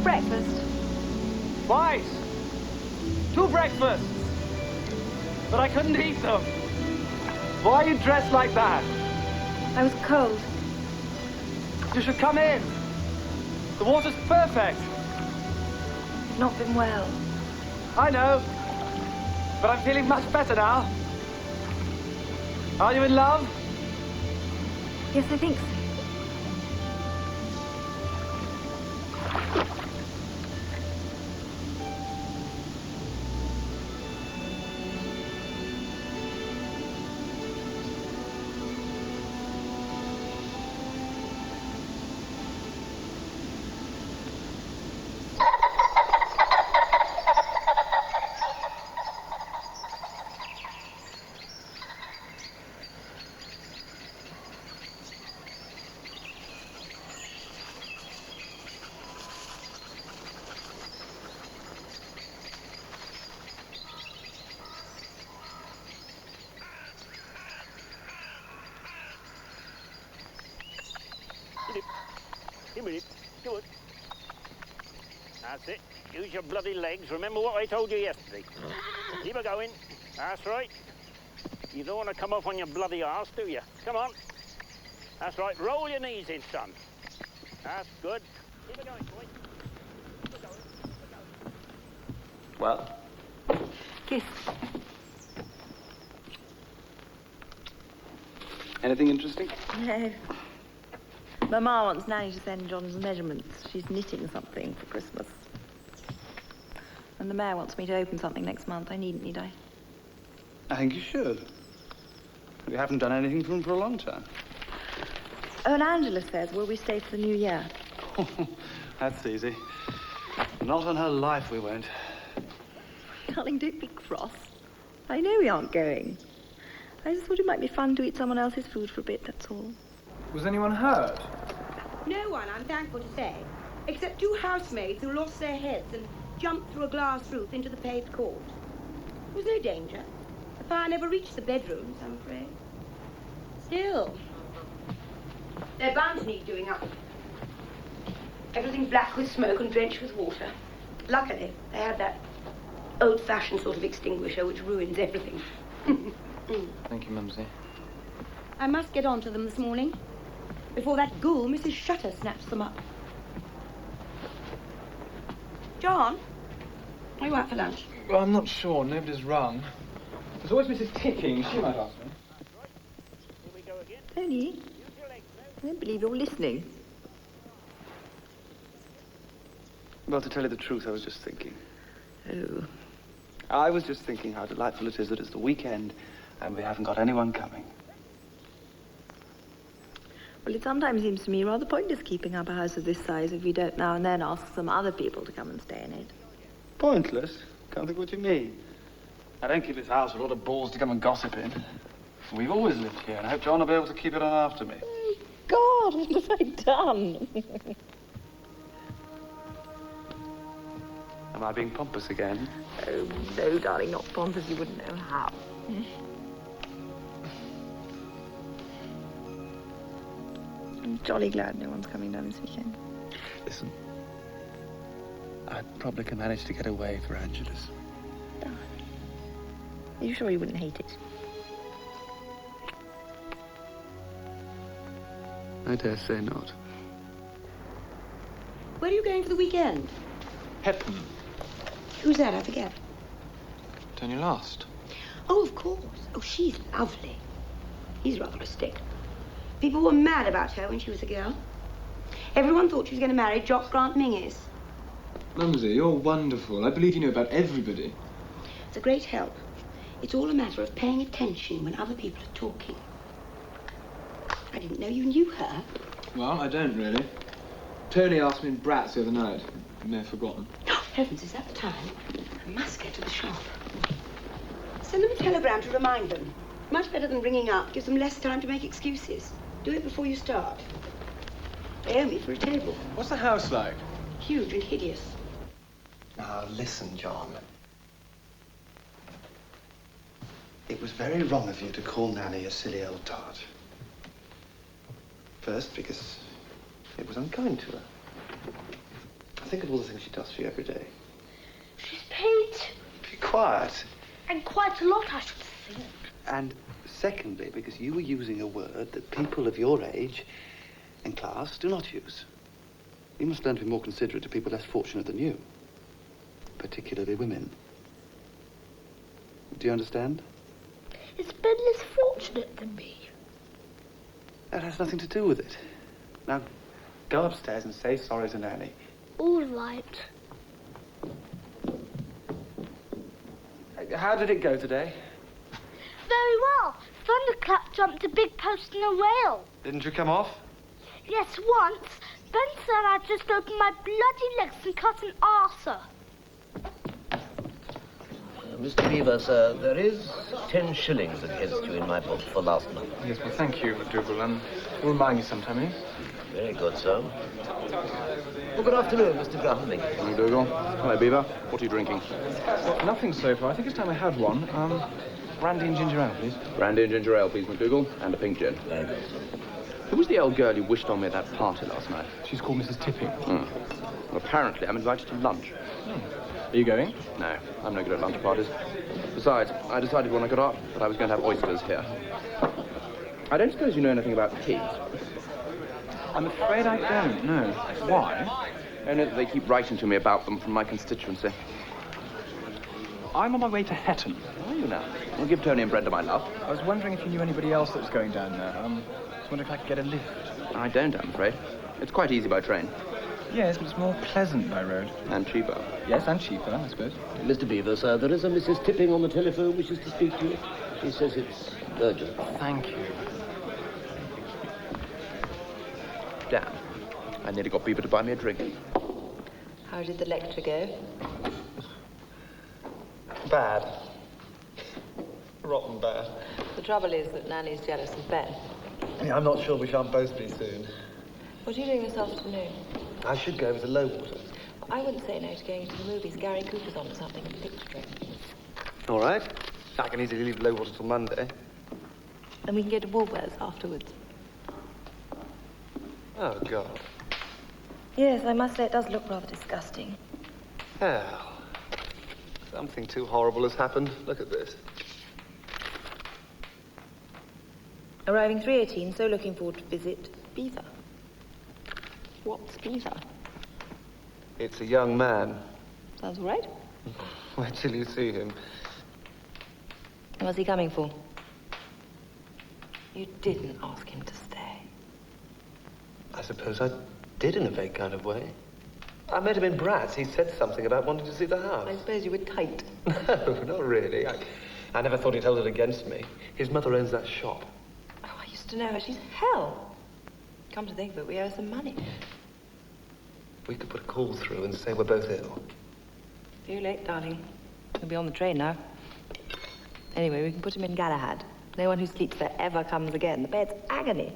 breakfast? Twice. 2 breakfasts. But I couldn't eat them. Why are you dressed like that? I was cold. You should come in. The water's perfect. I've not been well. I know. But I'm feeling much better now. Are you in love? Yes, I think so. Good. That's it. Use your bloody legs. Remember what I told you yesterday. Keep her going. That's right. You don't want to come off on your bloody arse, do you? Come on. That's right. Roll your knees in, son. That's good. Keep her going, boy. Keep her going. Keep her going. Well? Kiss. Anything interesting? No. Mamma wants Nanny to send John's measurements. She's knitting something for Christmas. And the mayor wants me to open something next month. I needn't, need I? I think you should. We haven't done anything for him for a long time. Oh, and Angela says, will we stay for the new year? That's easy. Not on her life we won't. Darling, don't be cross. I know we aren't going. I just thought it might be fun to eat someone else's food for a bit, that's all. Was anyone hurt? No one, I'm thankful to say, except 2 housemaids who lost their heads and jumped through a glass roof into the paved court. There was no danger. The fire never reached the bedrooms, I'm afraid. Still, they're bound to need doing up. Everything's black with smoke and drenched with water. Luckily, they had that old-fashioned sort of extinguisher which ruins everything. Thank you, Mumsy. I must get on to them this morning, before that ghoul, Mrs. Shutter, snaps them up. John, are you out for lunch? Well, I'm not sure. Nobody's rung. There's always Mrs. Ticking. She might ask me. Here we go again. Tony, I don't believe you're listening. Well, to tell you the truth, I was just thinking. Oh. I was just thinking how delightful it is that it's the weekend and we haven't got anyone coming. Well, it sometimes seems to me rather pointless keeping up a house of this size if you don't now and then ask some other people to come and stay in it. Pointless? Can't think what you mean. I don't keep this house with a lot of balls to come and gossip in. We've always lived here, and I hope John will be able to keep it on after me. Oh, God, what have I done? Am I being pompous again? Oh, no, darling, not pompous. You wouldn't know how. I'm jolly glad no one's coming down this weekend. Listen, I probably can manage to get away for Angela's. Darling. Are you sure you wouldn't hate it? I dare say not. Where are you going for the weekend? Hepburn. Who's that? I forget. Tony Last. Oh, of course. Oh, she's lovely. He's rather a stick. People were mad about her when she was a girl. Everyone thought she was going to marry Jock Grant Mingus. Mumsy, you're wonderful. I believe you know about everybody. It's a great help. It's all a matter of paying attention when other people are talking. I didn't know you knew her. Well, I don't really. Tony asked me in Bratz the other night. I may have forgotten. Oh, heavens, is that the time? I must get to the shop. Send them a telegram to remind them. Much better than ringing up. Gives them less time to make excuses. Do it before you start. They owe me for a table. What's the house like? Huge and hideous. Now, listen, John. It was very wrong of you to call Nanny a silly old tart. First, because it was unkind to her. Think of all the things she does for you every day. She's paid. Be quiet. And quite a lot, I should think. And secondly, because you were using a word that people of your age and class do not use. You must learn to be more considerate to people less fortunate than you. Particularly women. Do you understand? Is Ben less fortunate than me? That has nothing to do with it. Now, go upstairs and say sorry to Nanny. All right. How did it go today? Very well. Thunderclap jumped a big post in a rail. Didn't you come off? Yes, once. Ben said I just opened my bloody legs and cut an arser. Mr. Beaver, sir, there is 10 shillings against you in my book for last month. Yes, well, thank you, McDougal. We'll remind you sometime, eh? Very good, sir. Well, good afternoon, Mr. Graham. McDougal. Hello, Beaver. What are you drinking? Nothing so far. I think it's time I had one. Brandy and ginger ale, please. Brandy and ginger ale, please, McDougal. And a pink gin. Very good, sir. Who was the old girl you wished on me at that party last night? She's called Mrs. Tipping. Well, apparently, I'm invited to lunch. Are you going? No, I'm no good at lunch parties. Besides, I decided when I got up that I was going to have oysters here. I don't suppose you know anything about pigs. I'm afraid I don't, no. Why? Only that they keep writing to me about them from my constituency. I'm on my way to Hetton. Are you now? Well, give Tony and Brenda my love. I was wondering if you knew anybody else that was going down there. I was wondering if I could get a lift. I don't, I'm afraid. It's quite easy by train. Yes, but it's more pleasant by road. And cheaper. Yes, and cheaper, I suppose. Mr. Beaver, sir, there is a Mrs. Tipping on the telephone wishes to speak to you. She says it's urgent. Thank you. Damn. I nearly got Beaver to buy me a drink. How did the lecture go? Bad. Rotten bad. The trouble is that Nanny's jealous of Ben. Yeah, I'm not sure we shan't both be soon. What are you doing this afternoon? I should go with the low water. I wouldn't say no to going to the movies. Gary Cooper's on at something in the picture trip. All right. I can easily leave low water till Monday. Then we can go to Woolworth's afterwards. Oh, God. Yes, I must say it does look rather disgusting. Hell. Something too horrible has happened. Look at this. Arriving 3:18, so looking forward to visit Beaver. What's Beaver? It's a young man. Sounds all right. Wait till you see him. What's he coming for? You didn't ask him to stay. I suppose I did in a vague kind of way. I met him in Bratz. He said something about wanting to see the house. I suppose you were tight. No, not really. I never thought he'd held it against me. His mother owns that shop. Oh, I used to know her. She's hell. Come to think of it, we owe her some money. We could put a call through and say we're both ill. Too late, darling. He'll be on the train now. Anyway, we can put him in Galahad. No one who sleeps there ever comes again. The bed's agony.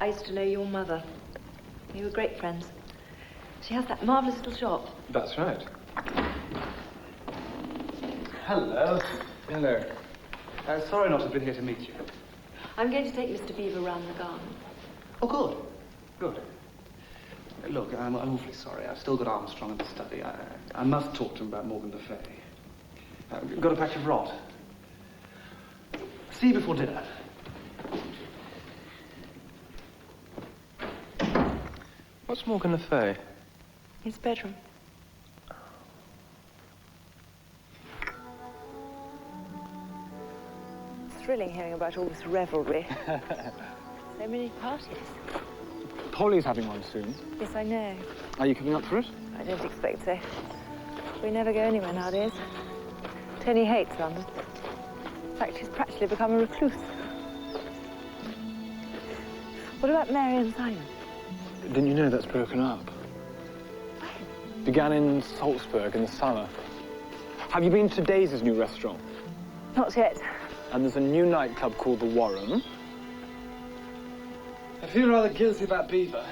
I used to know your mother. We were great friends. She has that marvellous little shop. That's right. Hello. Hello. Sorry not to have been here to meet you. I'm going to take Mr. Beaver round the garden. Oh, good. Good. Look, I'm awfully sorry. I've still got Armstrong in the study. I must talk to him about Morgan Le Fay. Got a patch of rot. See you before dinner. What's Morgan Le Fay? His bedroom. It's thrilling hearing about all this revelry. So many parties. Polly's having one soon. Yes, I know. Are you coming up for it? I don't expect so. We never go anywhere nowadays. Tony hates London. In fact, he's practically become a recluse. What about Mary and Simon? Didn't you know that's broken up? Began in Salzburg in the summer. Have you been to Daisy's new restaurant? Not yet. And there's a new nightclub called the Warren. I feel rather guilty about Beaver.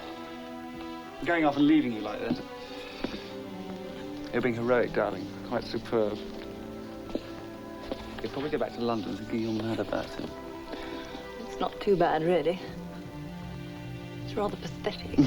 Going off and leaving you like that. You're being heroic, darling. Quite superb. You'll probably go back to London thinking you're mad about him. It's not too bad, really. It's rather pathetic.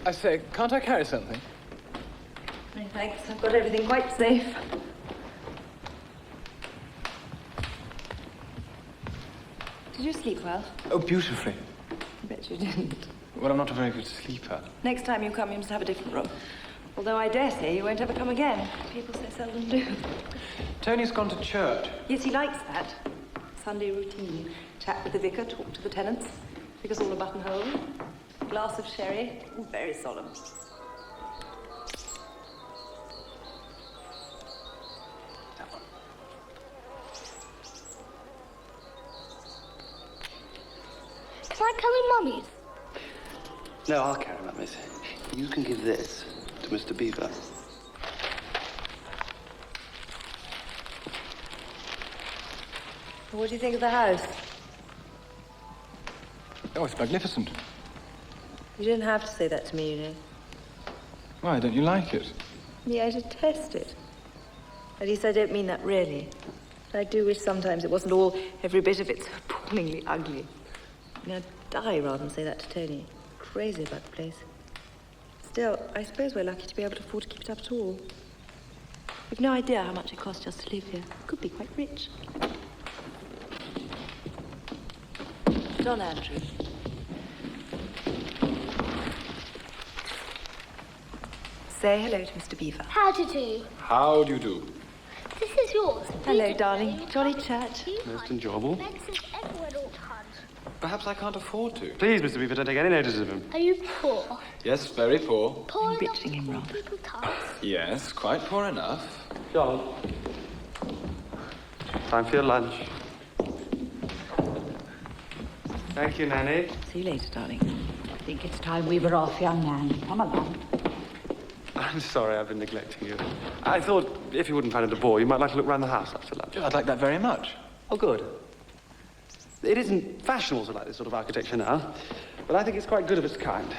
I say, can't I carry something? No, thanks. I've got everything quite safe. Did you sleep well? Oh, beautifully. I bet you didn't. Well, I'm not a very good sleeper. Next time you come, you must have a different room. Although I dare say you won't ever come again. People so seldom do. Tony's gone to church. Yes, he likes that. Sunday routine. Chat with the vicar, talk to the tenants. Figures all a buttonhole. Glass of sherry. All very solemn. That one. Can I carry Mummy's? No, I'll carry that, miss. You can give this to Mr. Beaver. What do you think of the house? Oh, it's magnificent. You didn't have to say that to me, you know. Why, don't you like it? Yeah, I detest it. At least I don't mean that really. I do wish sometimes it wasn't all, every bit of it, so appallingly ugly. I mean, I'd die rather than say that to Tony. Crazy about the place. Still, I suppose we're lucky to be able to afford to keep it up at all. We've no idea how much it costs just to live here. Could be quite rich. Don Andrew. Say hello to Mr. Beaver. How do you do? How do you do? This is yours. Hello, darling. Jolly chat. Most enjoyable. Ben says everyone ought to hunt. Perhaps I can't afford to. Please, Mr. Beaver, don't take any notice of him. Are you poor? Yes, very poor. Poor enough Enriching him for rather. people can't. Yes, quite poor enough. John. Time for your lunch. Thank you, Nanny. See you later, darling. I think it's time we were off, young man. Come along. I'm sorry I've been neglecting you. I thought if you wouldn't find it a bore, you might like to look around the house after lunch. I'd like that very much. Oh, good. It isn't fashionable to like this sort of architecture now, but I think it's quite good of its kind.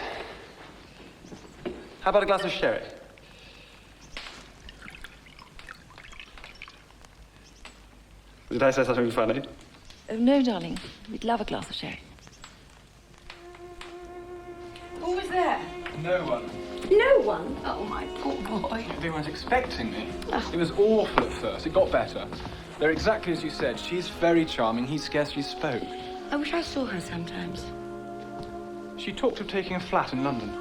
How about a glass of sherry? Did I say something funny? Oh, no, darling. We'd love a glass of sherry. Who was there? No one. No one? Oh, my poor boy. They weren't expecting me. It was awful at first. It got better. They're exactly as you said. She's very charming. He scarcely spoke. I wish I saw her sometimes. She talked of taking a flat in London.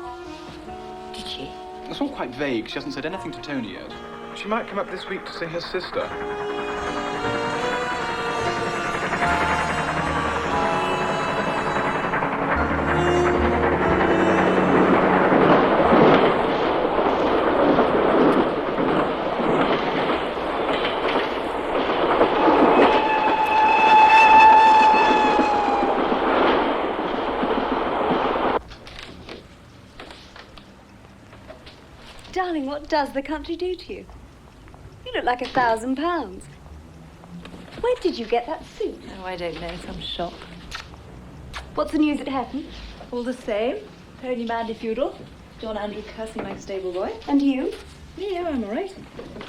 Did she? It's all quite vague. She hasn't said anything to Tony yet. She might come up this week to see her sister. Darling, what does the country do to you? You look like £1,000. Where did you get that suit? Oh, I don't know. Some shop. What's the news at Hatton? All the same. Tony Mandy feudal. John Andrew cursing like a stable boy. And you? Yeah, I'm all right.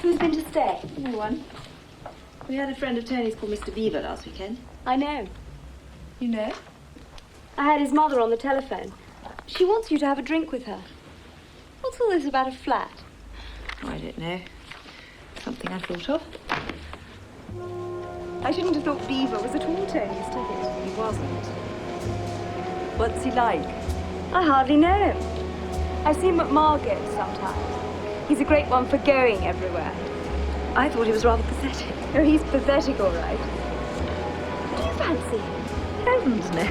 Who's been to stay? No one. We had a friend of Tony's called Mr. Beaver last weekend. I know. You know? I had his mother on the telephone. She wants you to have a drink with her. What's all this about a flat? Oh, I don't know. Something I thought of. I shouldn't have thought Beaver was at all Tony's ticket. He wasn't. What's he like? I hardly know him. I see him at Margate sometimes. He's a great one for going everywhere. I thought he was rather pathetic. Oh, he's pathetic, all right. Do you fancy him? Heavens, no.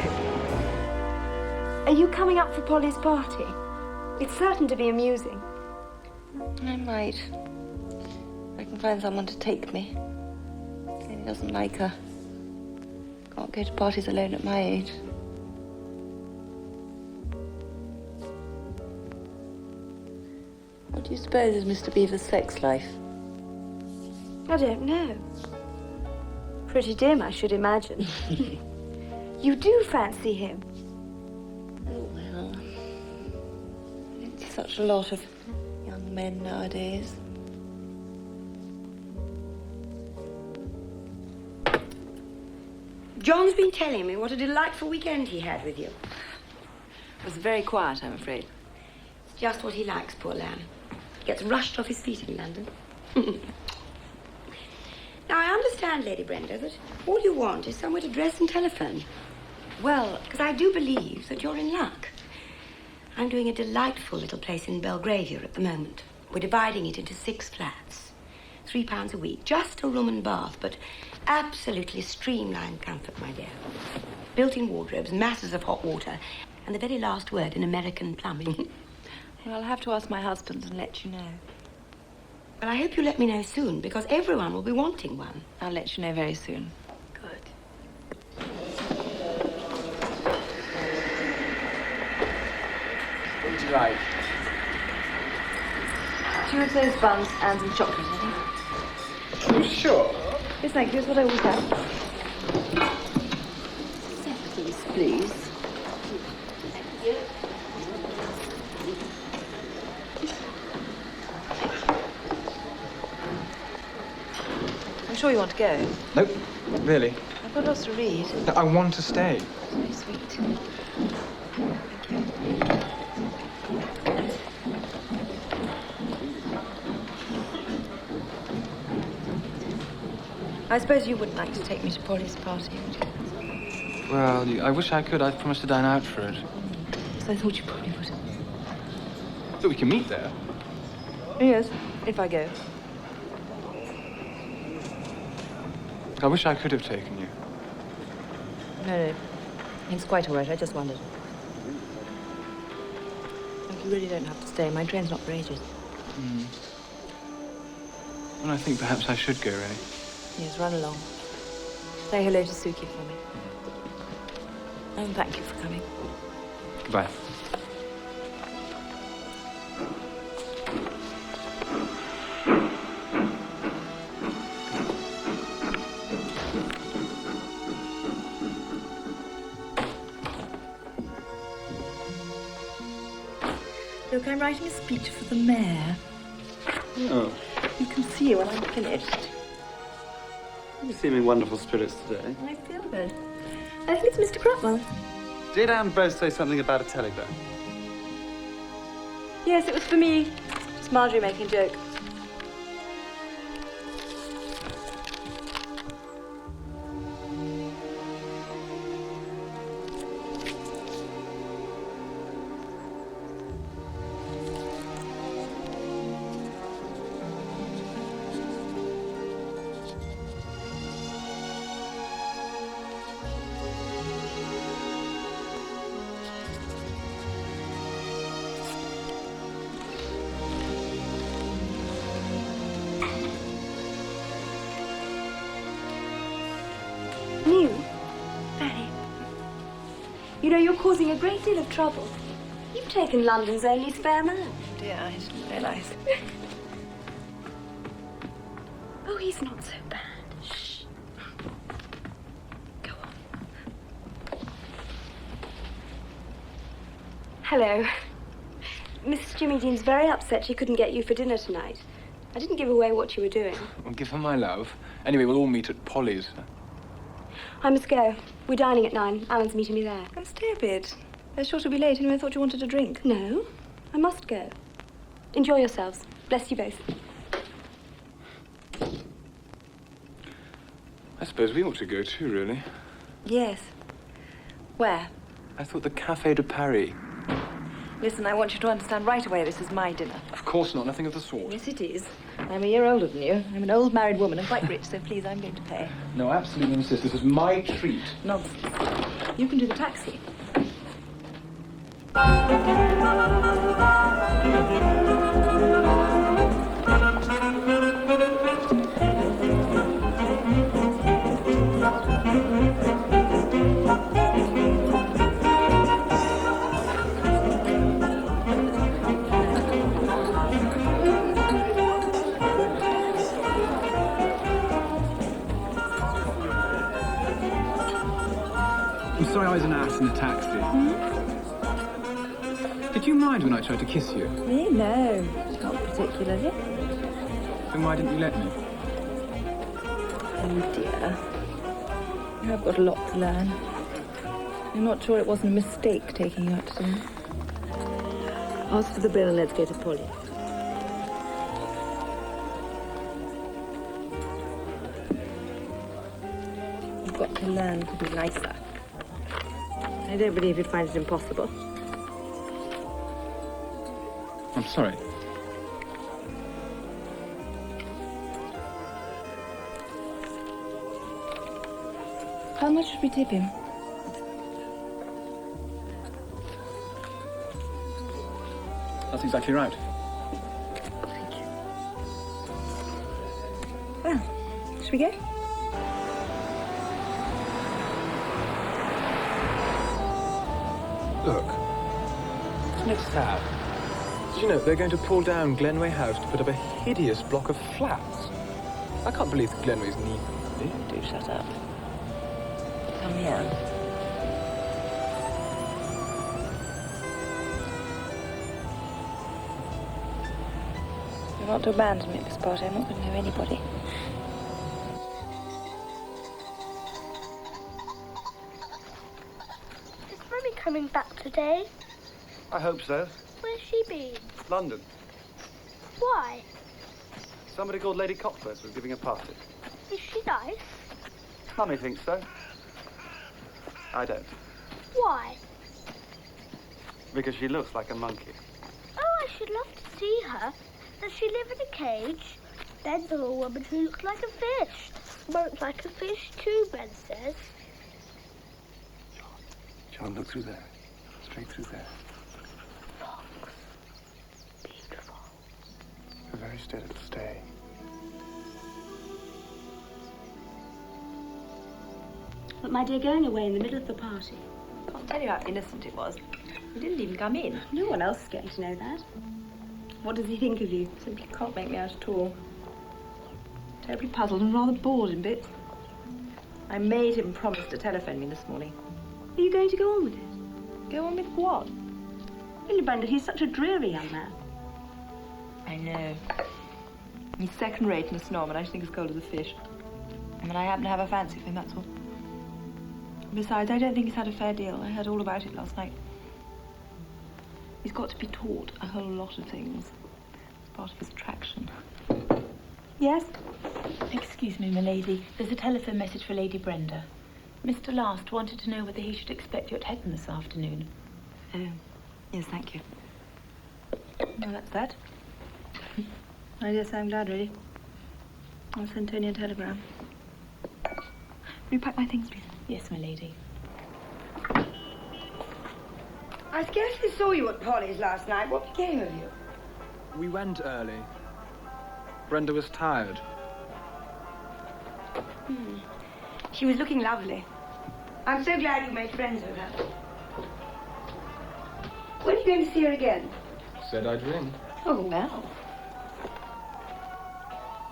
Are you coming up for Polly's party? It's certain to be amusing. I might. I can find someone to take me. doesn't like her. Can't go to parties alone at my age. What do you suppose is Mr. Beaver's sex life? I don't know. Pretty dim, I should imagine. You do fancy him? Oh, well. It's such a lot of young men nowadays. John's been telling me what a delightful weekend he had with you. It was very quiet, I'm afraid. It's just what he likes, poor lamb. Gets rushed off his feet in London. Now, I understand, Lady Brenda, that all you want is somewhere to dress and telephone. Well, because I do believe that you're in luck. I'm doing a delightful little place in Belgravia at the moment. We're dividing it into 6 flats. £3 a week. Just a room and bath, but absolutely streamlined comfort, my dear. Built-in wardrobes, masses of hot water, and the very last word in American plumbing. Well, I'll have to ask my husband and let you know. Well, I hope you let me know soon, because everyone will be wanting one. I'll let you know very soon. Good. What would you like? 2 of those buns and some chocolate, I think. Are you sure? Yes, thank you. It's what I always have. Subtitles, please. I'm sure you want to go. Nope, not really. I've got lots to read. No, I want to stay. Very sweet. Thank you. I suppose you wouldn't like to take me to Polly's party, would you? Well, I wish I could. I've promised to dine out for it. So I thought you probably would. So we can meet there. Yes, if I go. I wish I could have taken you. No. It's quite all right. I just wondered. Like, you really don't have to stay. My train's not for ages. Well, I think perhaps I should go, really. Yes, run along. Say hello to Suki for me. And thank you for coming. Goodbye. Look, I'm writing a speech for the mayor. Oh, You can see when I'm finished. you seem in wonderful spirits today. I feel good. I think it's Mr. Crutwell. Did Anne both say something about a telegram? Yes, it was for me. It's Marjorie making a joke. New? Very. You know, you're causing a great deal of trouble. You've taken London's only spare man. Dear, I didn't realise. Oh, he's not so bad. Shh. Go on. Hello. Mrs. Jimmy Dean's very upset she couldn't get you for dinner tonight. I didn't give away what you were doing. Well, give her my love. Anyway, we'll all meet at Polly's. I must go. We're dining at 9. Alan's meeting me there. Come stay a bit. They're sure to be late, and I thought you wanted a drink. No, I must go. Enjoy yourselves. Bless you both. I suppose we ought to go too, really. Yes. Where? I thought the Café de Paris. Listen, I want you to understand right away this is my dinner. Of course not, nothing of the sort. Yes, it is. I'm a year older than you. I'm an old married woman and quite rich, so please, I'm going to pay. No, I absolutely insist. This is my treat. Nonsense. You can do the taxi. in the taxi. Did you mind when I tried to kiss you? Me? No, not particularly. Then why didn't you let me? Oh dear. I've got a lot to learn. I'm not sure it wasn't a mistake taking you out to dinner. Ask for the bill and let's go to Polly. You've got to learn to be nicer. I don't believe you'd find it impossible. I'm sorry. How much should we tip him? That's exactly right. Thank you. Well, should we go? Look, isn't it sad? Did you know they're going to pull down Glenway House to put up a hideous block of flats? I can't believe that Glenway's need them. Do shut up. Come here. You're not to abandon me at this party. I'm not going to know anybody. Is Mummy coming back today? I hope so. Where's she been? London. Why? Somebody called Lady Cockburst was giving a party. Is she nice? Mummy thinks so. I don't. Why? Because she looks like a monkey. Oh, I should love to see her. Does she live in a cage? Ben's a little woman who looks like a fish. Won't like a fish too, Ben says. John, look through there. Straight through there. Fox. Beautiful. A very steady stay. But, my dear, going away in the middle of the party. I'll tell you how innocent it was. He didn't even come in. No one else is going to know that. What does he think of you? Simply can't make me out at all. Terribly puzzled and rather bored in bits. I made him promise to telephone me this morning. Are you going to go on with it? Go on with what? Really, Brenda, he's such a dreary young man. I know. He's second-rate and a snob, and I think as cold as a fish. And I happen to have a fancy for him, that's all. Besides, I don't think he's had a fair deal. I heard all about it last night. He's got to be taught a whole lot of things. It's part of his attraction. Yes? Excuse me, my lady. There's a telephone message for Lady Brenda. Mr. Last wanted to know whether he should expect you at Heaven this afternoon. Oh, yes, thank you. Well, that's that. I guess I'm glad, really. I'll send Tony a telegram. Will you pack my things, please? Yes, my lady. I scarcely saw you at Polly's last night. What became of you? We went early. Brenda was tired. She was looking lovely. I'm so glad you made friends with her. When are you going to see her again? Said I'd ring. Oh, well.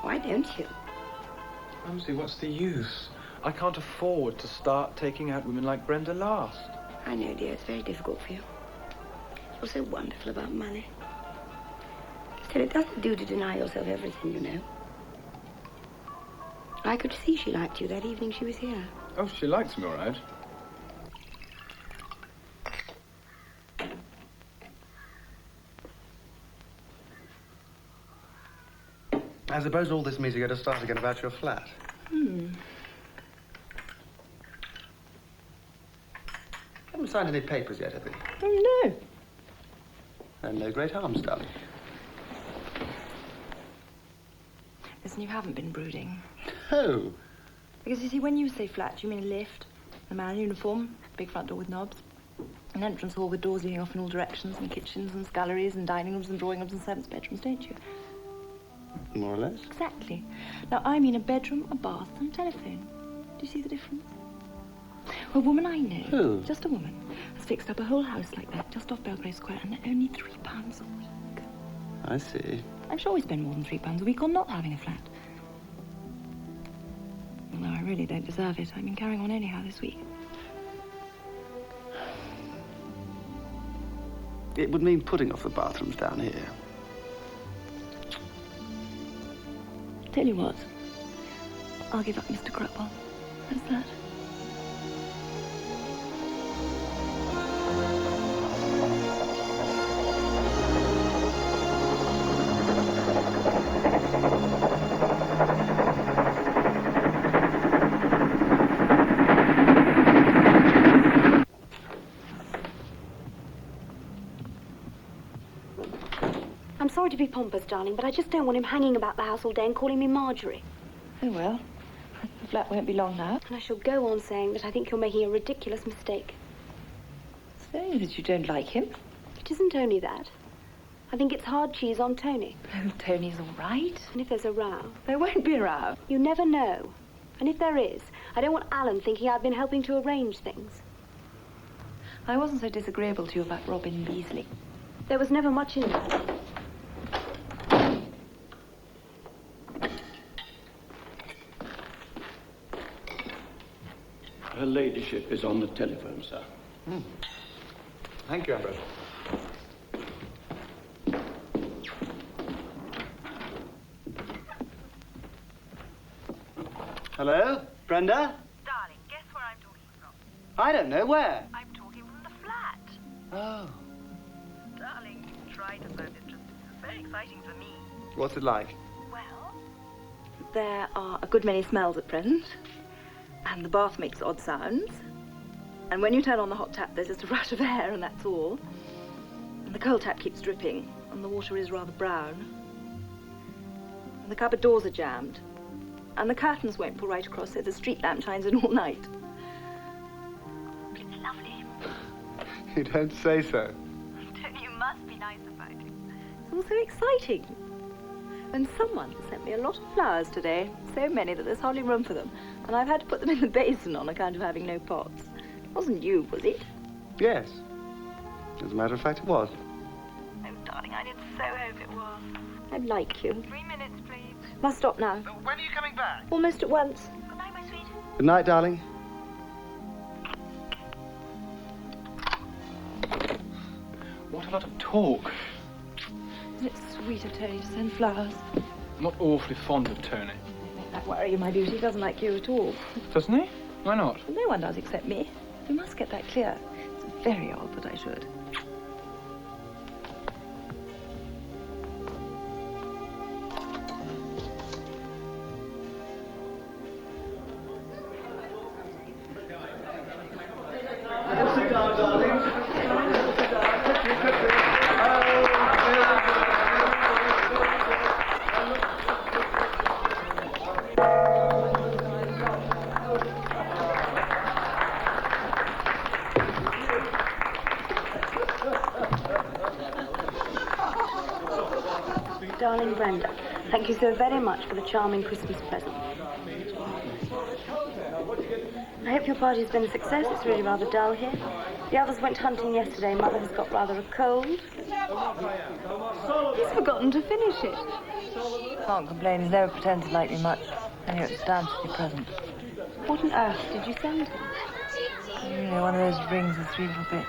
Why don't you? Ramsey, what's the use? I can't afford to start taking out women like Brenda Last. I know, dear, it's very difficult for you. What's so wonderful about money? Still, it doesn't do to deny yourself everything, you know. I could see she liked you that evening she was here. Oh, she likes me, all right. I suppose all this means you're going to start again about your flat. Haven't signed any papers yet, have you? Oh, no. And no great harm's done. Listen, you haven't been brooding. Oh. Because, you see, when you say flat, you mean a lift, a man in uniform, big front door with knobs, an entrance hall with doors leading off in all directions, and kitchens and sculleries and dining rooms and drawing rooms and servants' bedrooms, don't you? More or less. Exactly. Now, I mean a bedroom, a bath, and a telephone. Do you see the difference? A woman I know, Who? just a woman, has fixed up a whole house like that, just off Belgrave Square, and they're only £3 a week. I see. I'm sure we spend more than £3 a week on not having a flat. Although I really don't deserve it. I've been carrying on anyhow this week. It would mean putting off the bathrooms down here. Tell you what, I'll give up Mr. Crutwell. How's that? I'm sorry to be pompous, darling, but I just don't want him hanging about the house all day and calling me Marjorie. Oh, well. The flat won't be long now. And I shall go on saying that I think you're making a ridiculous mistake. Saying that you don't like him? It isn't only that. I think it's hard cheese on Tony. Oh, Tony's all right. And if there's a row? There won't be a row. You never know. And if there is, I don't want Alan thinking I've been helping to arrange things. I wasn't so disagreeable to you about Robin Beasley. There was never much in that. Her ladyship is on the telephone, sir. Thank you, Ambrose. Hello? Brenda? Darling, guess where I'm talking from? I don't know. Where? I'm talking from the flat. Oh. Darling, try to sound interested. It's very exciting for me. What's it like? Well, There are a good many smells at present. And the bath makes odd sounds. And when you turn on the hot tap, there's just a rush of air, and that's all. And the cold tap keeps dripping, and the water is rather brown. And the cupboard doors are jammed. And the curtains won't pull right across, so the street lamp shines in all night. it's lovely. You don't say so. Tony, you must be nice about it. It's all so exciting. And someone sent me a lot of flowers today. So many that there's hardly room for them. And I've had to put them in the basin on account of having no pots. It wasn't you, was it? Yes. As a matter of fact, it was. Oh, darling, I did so hope it was. I'd like you. 3 minutes, please. Must stop now. When are you coming back? Almost at once. Good night, my sweet. Good night, darling. What a lot of talk. Isn't it sweet of Tony to send flowers? I'm not awfully fond of Tony. Make that worry you, my beauty. He doesn't like you at all. Doesn't he? Why not? Well, no one does except me. You must get that clear. It's very odd, but I should. Darling Brenda, thank you so very much for the charming Christmas present. I hope your party's been a success. It's really rather dull here. The others went hunting yesterday. Mother has got rather a cold. He's forgotten to finish it. Can't complain. He's never pretended to like me much. And yet it's down to be present. What on earth did you send him? You know, one of those rings with 3 little bits.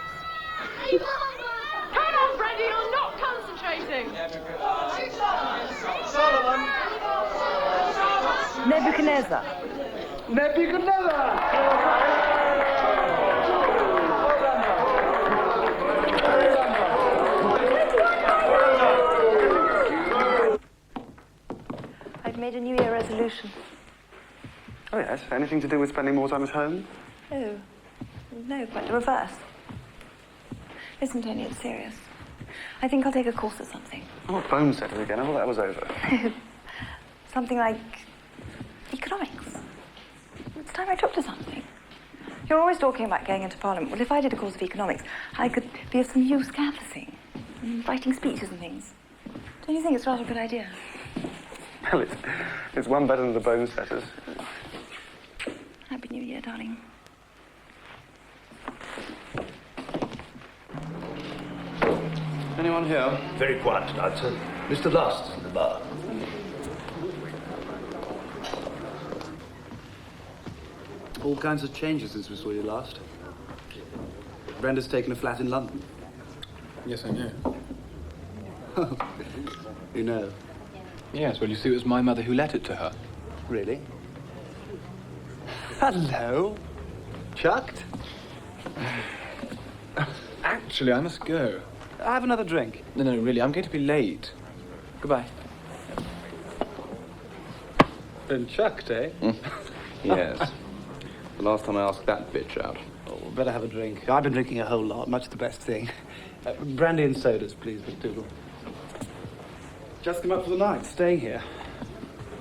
Come on, Brenda, you're not concentrating. Sullivan! Nebuchadnezzar. Nebuchadnezzar! I've made a New Year resolution. Oh, yes. Anything to do with spending more time at home? Oh, no, quite the reverse. Listen, Tony, it's serious. I think I'll take a course at something. Oh, bone setter again. I thought that was over. Something like economics. It's time I took to something. You're always talking about going into Parliament. Well, if I did a course of economics, I could be of some use canvassing and writing speeches and things. Don't you think it's rather a good idea? Well, it's one better than the bone setters. Happy New Year, darling. Anyone here? Very quiet tonight, sir. Mr. Last is in the bar. All kinds of changes since we saw you last. Brenda's taken a flat in London. Yes, I know. You know? Yes, well, you see, it was my mother who let it to her. Really? Hello. Chucked? Actually, I must go. Have another drink. No, really, I'm going to be late. Goodbye. Been chucked, eh? Yes. The last time I asked that bitch out. Oh, better have a drink. I've been drinking a whole lot, much the best thing. Brandy and sodas, please, McDougal. Just come up for the night, staying here.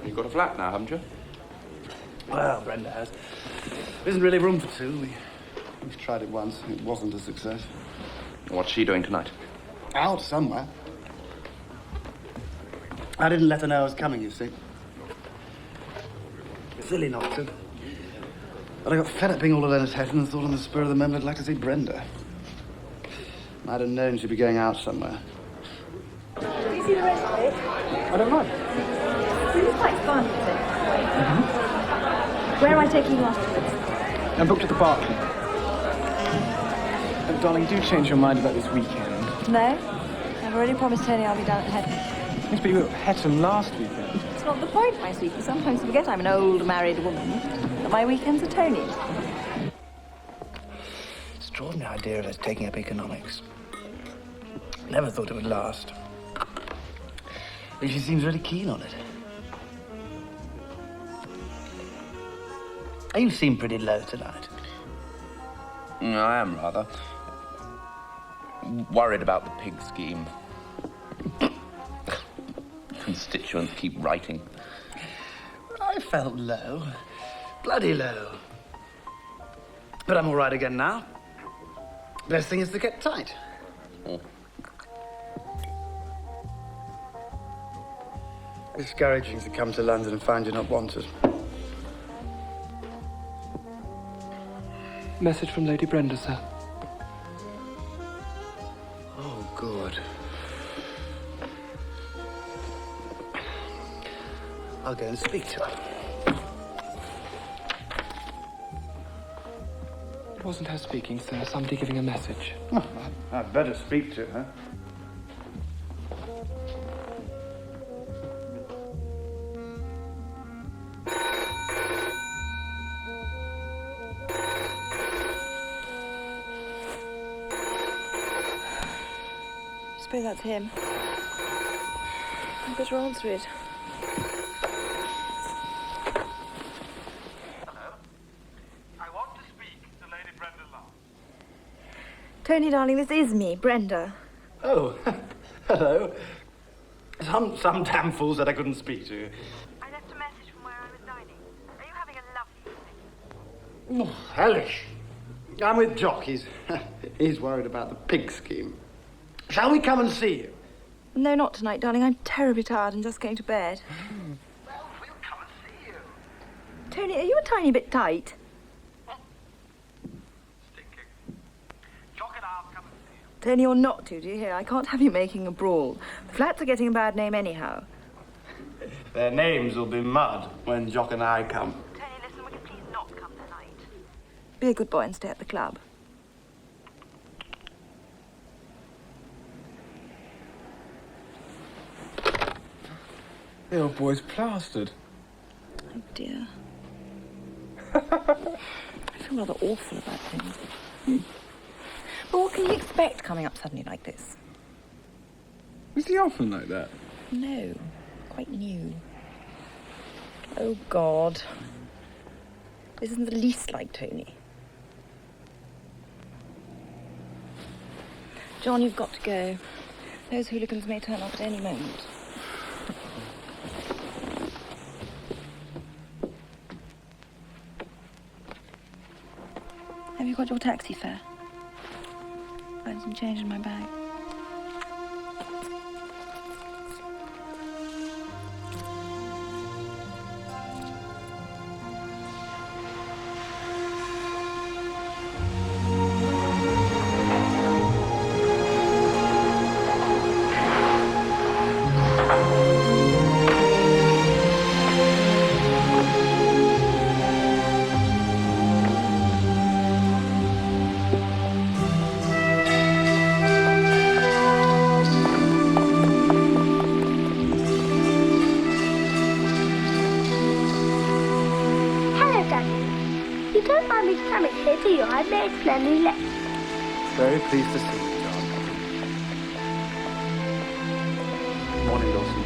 You've got a flat now, haven't you? Well, Brenda has. There isn't really room for two. We've tried it once. It wasn't a success. What's she doing tonight? Out somewhere. I didn't let her know I was coming, you see. Silly not to. But I got fed up being all alone at Hetton and thought on the spur of the moment I'd like to see Brenda. I'd have known she'd be going out somewhere. Do you see the rest of it? I don't mind. It's quite fun, isn't it? Where am I taking you afterwards? I'm booked at the Barclay. Darling, do change your mind about this weekend. No. I've already promised Tony I'll be down at Hetton. Yes, but you were at Hetton last weekend. It's not the point, my sweetie. Sometimes I forget I'm an old married woman. That my weekends are Tony's. Extraordinary idea of us taking up economics. Never thought it would last. But she seems really keen on it. You seem pretty low tonight. I am, rather. Worried about the pig scheme. Constituents keep writing. I felt low. Bloody low. But I'm all right again now. Best thing is to get tight. Discouraging to come to London and find you're not wanted. Message from Lady Brenda, sir. Oh, good. I'll go and speak to her. It wasn't her speaking, sir. Somebody giving a message. Oh, I'd better speak to her. I suppose that's him. I better answer it. Tony, darling, this is me, Brenda. Oh, hello. Some damn fool said I couldn't speak to you. I left a message from where I was dining. Are you having a lovely evening? Oh, hellish. I'm with Jock. He's worried about the pig scheme. Shall we come and see you? No, not tonight, darling. I'm terribly tired and just going to bed. Well, we'll come and see you. Tony, are you a tiny bit tight? Tony, you're not to, do you hear? I can't have you making a brawl. The flats are getting a bad name anyhow. Their names will be mud when Jock and I come. Tony, listen, would you please not come tonight? Be a good boy and stay at the club. The old boy's plastered. Oh, dear. I feel rather awful about things. But what can you expect coming up suddenly like this? Was he often like that? No, quite new. Oh, God. This isn't the least like Tony. John, you've got to go. Those hooligans may turn up at any moment. Have you got your taxi fare? Find some change in my bag. maid, Glenny. Very pleased to see you, John. Morning, Dawson.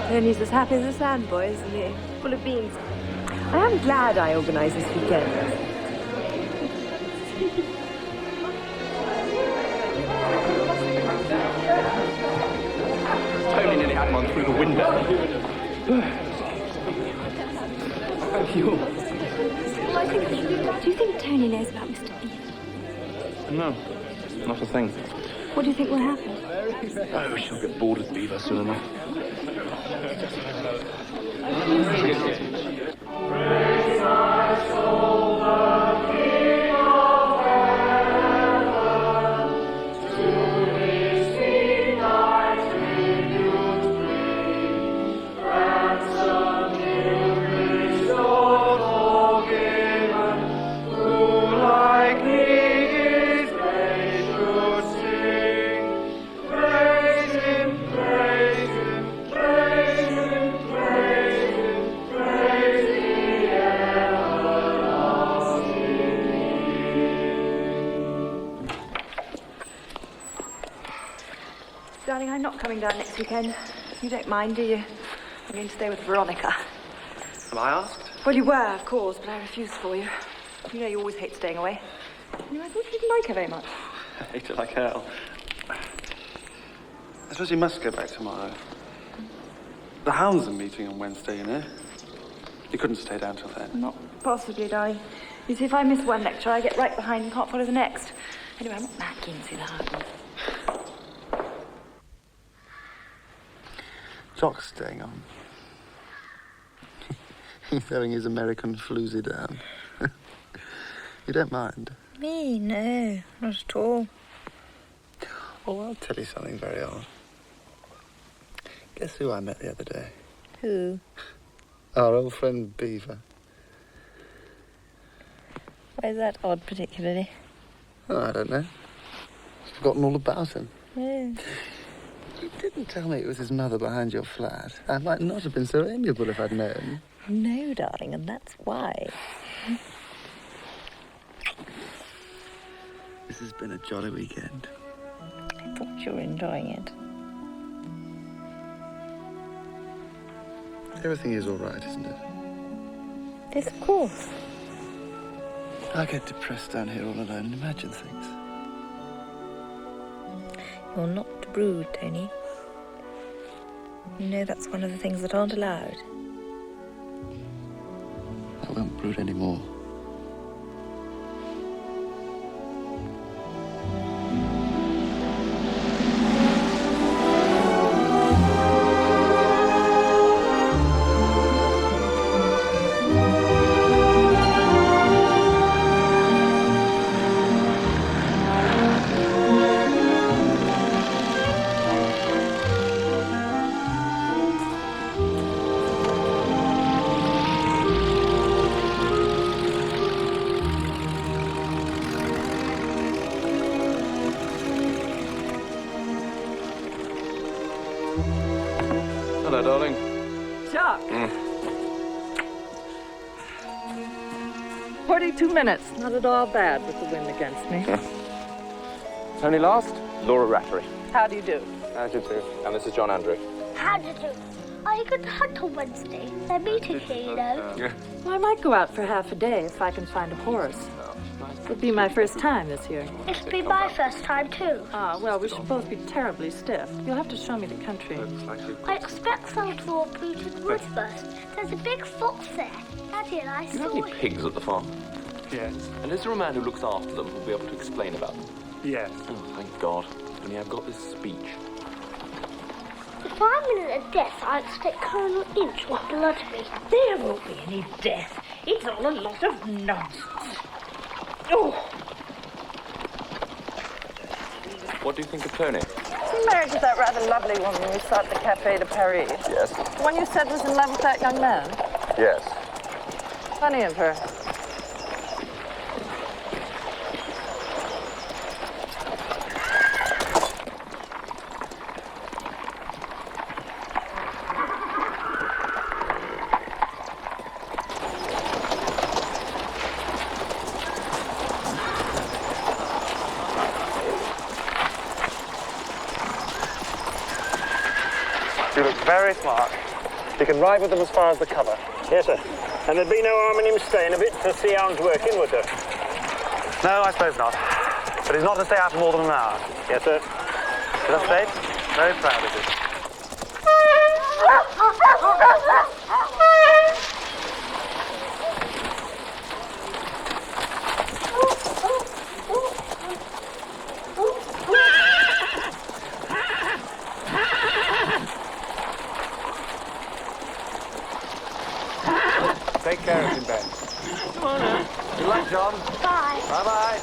Tony's as happy as a sandboy, isn't he? Full of beans. I am glad I organised this weekend. Tony nearly had one through the window. Thank you. Well, do you think Tony knows about Mr. Eve? No, not a thing. What do you think will happen? Oh, she'll get bored with Beaver soon enough. Darling, I'm not coming down next weekend. You don't mind, do you? I'm going to stay with Veronica. Am I asked? Well, you were, of course, but I refused for you. You know you always hate staying away. Anyway, I thought you didn't like her very much. I hate it like hell. I suppose you must go back tomorrow. The hounds are meeting on Wednesday, you know. You couldn't stay down till then. Not possibly, darling. You see, if I miss one lecture, I get right behind and can't follow the next. Anyway, I'm not that keen to see the hounds. Jock's staying on. He's having his American floozy down. You don't mind? Me? No, not at all. Oh, I'll tell you something very odd. Guess who I met the other day? Who? Our old friend Beaver. Why is that odd, particularly? Oh, I don't know. I've forgotten all about him. Yeah. You didn't tell me it was his mother behind your flat. I might not have been so amiable if I'd known. No, darling, and that's why. This has been a jolly weekend. I thought you were enjoying it. Everything is all right, isn't it? Yes, of course. I get depressed down here all alone and imagine things. You're not to brood, Tony. You know that's one of the things that aren't allowed. I won't brood anymore. Hello, darling. Chuck. 42 minutes. Not at all bad with the wind against me. Tony last, Laura Raftery. How do you do? How do you do? And this is John Andrew. How do you do? Are you going to hunt on Wednesday? They're meeting here, you know. Yeah. Well, I might go out for half a day if I can find a horse. It'll be my first time this year. It'll be my first time, too. Ah, well, we should both be terribly stiff. You'll have to show me the country. I expect some to walk through to the woods first. There's a big fox there. Daddy and I Do you have saw any it. pigs at the farm? Yes. And is there a man who looks after them who'll be able to explain about them? Yes. Oh, thank God. Only I've got this speech. If I'm in a death, I expect Colonel Inch will blood me. There won't be any death. It's all a lot of nonsense. Oh! What do you think of Tony? He married to that rather lovely woman we saw at the Café de Paris. Yes. The one you said was in love with that young man. Yes. Funny of her. You look very smart. You can ride with them as far as the cover. Yes, sir. And there'd be no harm in him staying a bit to see how it's working, would there? No, I suppose not. But he's not to stay out for more than an hour. Yes, sir. Is that safe? Very proud of you. Take care of him, Ben. Come on now. Good luck, John. Bye. Bye-bye.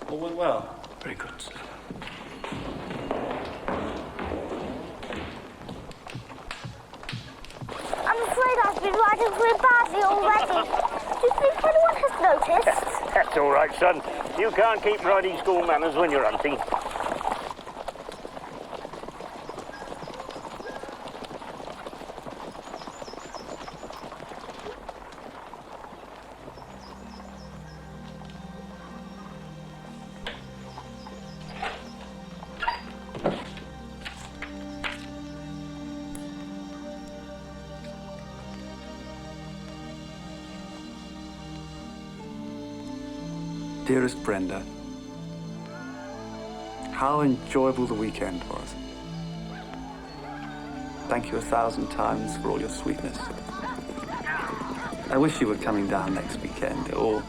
All went well. Very good, sir. I'm afraid I've been riding very badly already. Do you think anyone has noticed? That's all right, son. You can't keep riding school manners when you're hunting. Dearest Brenda, how enjoyable the weekend was. Thank you 1,000 times for all your sweetness. I wish you were coming down next weekend, or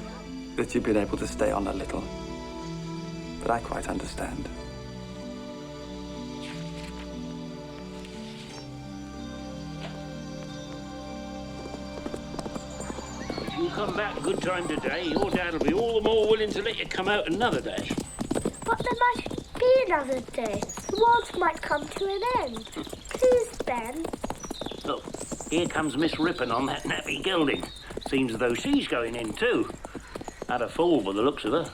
that you'd been able to stay on a little. But I quite understand. If you come back a good time today, your dad will be all the more willing to let you come out another day. But there might be another day. The world might come to an end. Please, Ben. Look, here comes Miss Ripon on that nappy gelding. Seems as though she's going in too. Had a fall by the looks of her.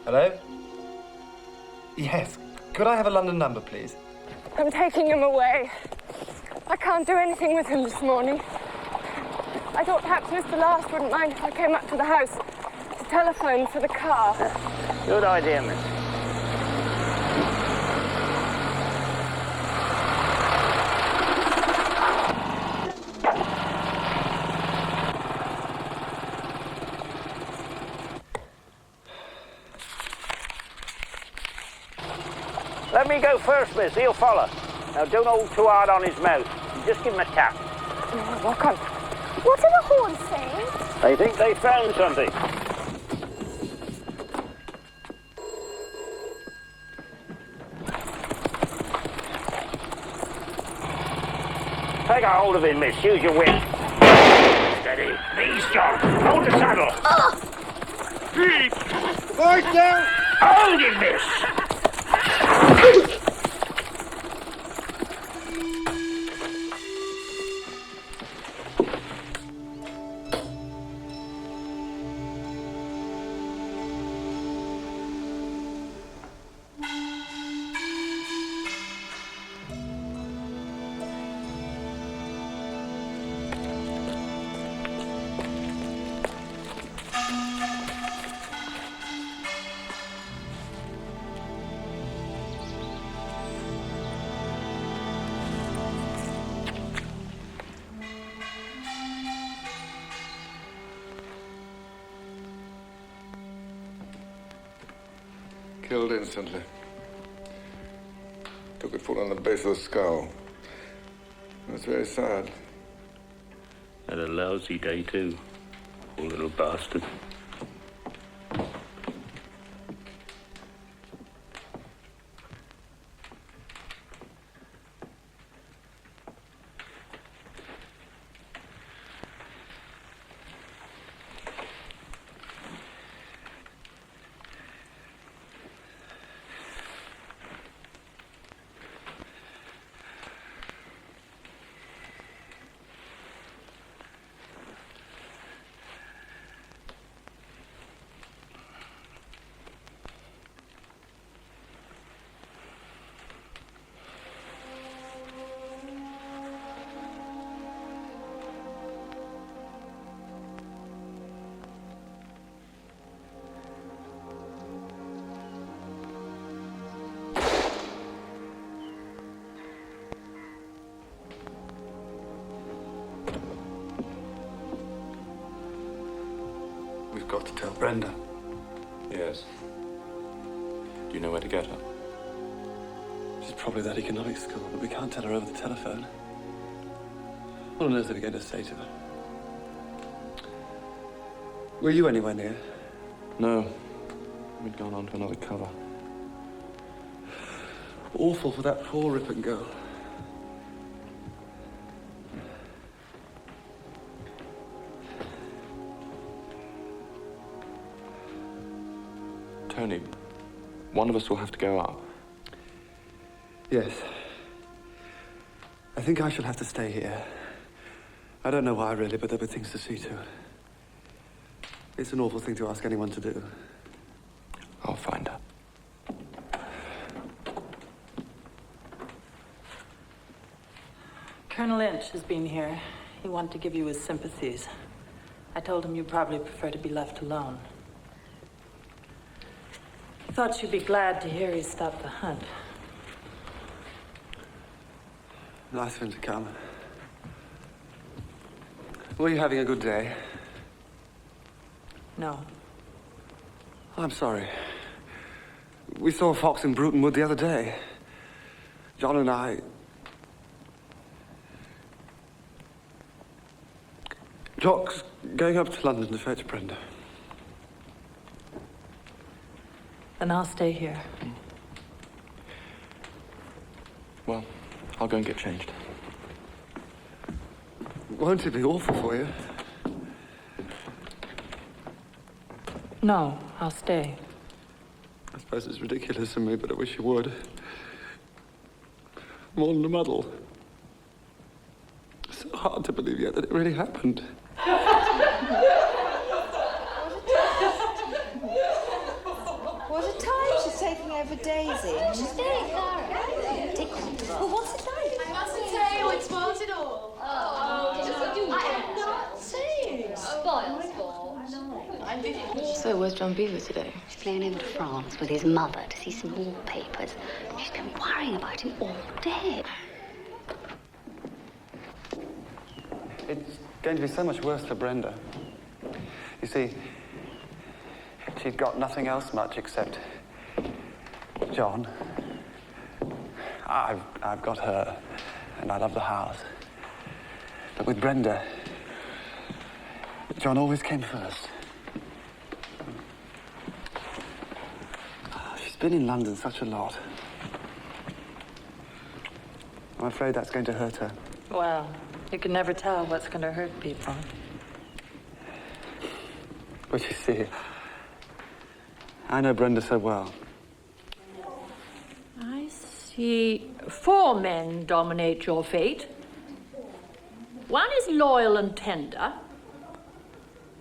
Hello? Yes. Could I have a London number, please? I'm taking him away. I can't do anything with him this morning. I thought perhaps Mr. Last wouldn't mind if I came up to the house to telephone for the car. Good idea, miss. Let me go first, miss. He'll follow. Now, don't hold too hard on his mouth. Just give him a tap. Walk on. What are the horns saying? I think they found something. Take a hold of him, miss. Use your whip. Steady. Knees, John. Hold the saddle. Voice down. Hold him, miss. killed instantly. Took it full on the base of the skull. That's very sad. Had a lousy day, too. Poor little bastard. We've got to tell Brenda. Yes. Do you know where to get her? She's probably at that economics school, but we can't tell her over the telephone. What on earth are we going to say to her? Were you anywhere near? No. We'd gone on to another cover. Awful for that poor Rupert girl. Tony, one of us will have to go up. Yes. I think I shall have to stay here. I don't know why, really, but there were things to see to. It's an awful thing to ask anyone to do. I'll find her. Colonel Lynch has been here. He wanted to give you his sympathies. I told him you'd probably prefer to be left alone. He thought you'd be glad to hear he stopped the hunt. Nice of him to come. Were you having a good day? No. I'm sorry. We saw a fox in Bruton Wood the other day. John and I... Jock's going up to London to fetch Brenda. Then I'll stay here. Well, I'll go and get changed. Won't it be awful for you? No, I'll stay. I suppose it's ridiculous of me, but I wish you would. I'm all in a muddle. It's so hard to believe yet that it really happened. What a time she's taking over Daisy. She's very thorough. Well, what's it like? I mustn't tell you, it spoils it all. I am not saying spoil sport. So, where's John Beaver today? He's flown over to France with his mother to see some wallpapers. She's been worrying about him all day. It's going to be so much worse for Brenda. You see, she'd got nothing else much except John. I've got her, and I love the house. But with Brenda, John always came first. She's been in London such a lot. I'm afraid that's going to hurt her. Well, you can never tell what's going to hurt people. But you see, I know Brenda so well. I see 4 men dominate your fate. One is loyal and tender.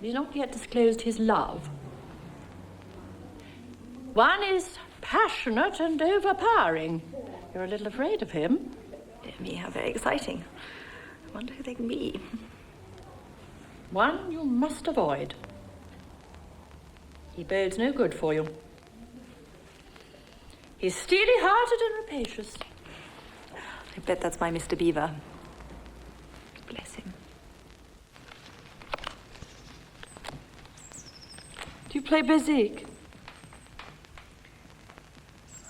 He's not yet disclosed his love. One is passionate and overpowering. You're a little afraid of him. Dear me, how very exciting. I wonder who they can be. One you must avoid. He bodes no good for you. He's steely-hearted and rapacious. I bet that's my Mr. Beaver. Bless him. Do you play bezique?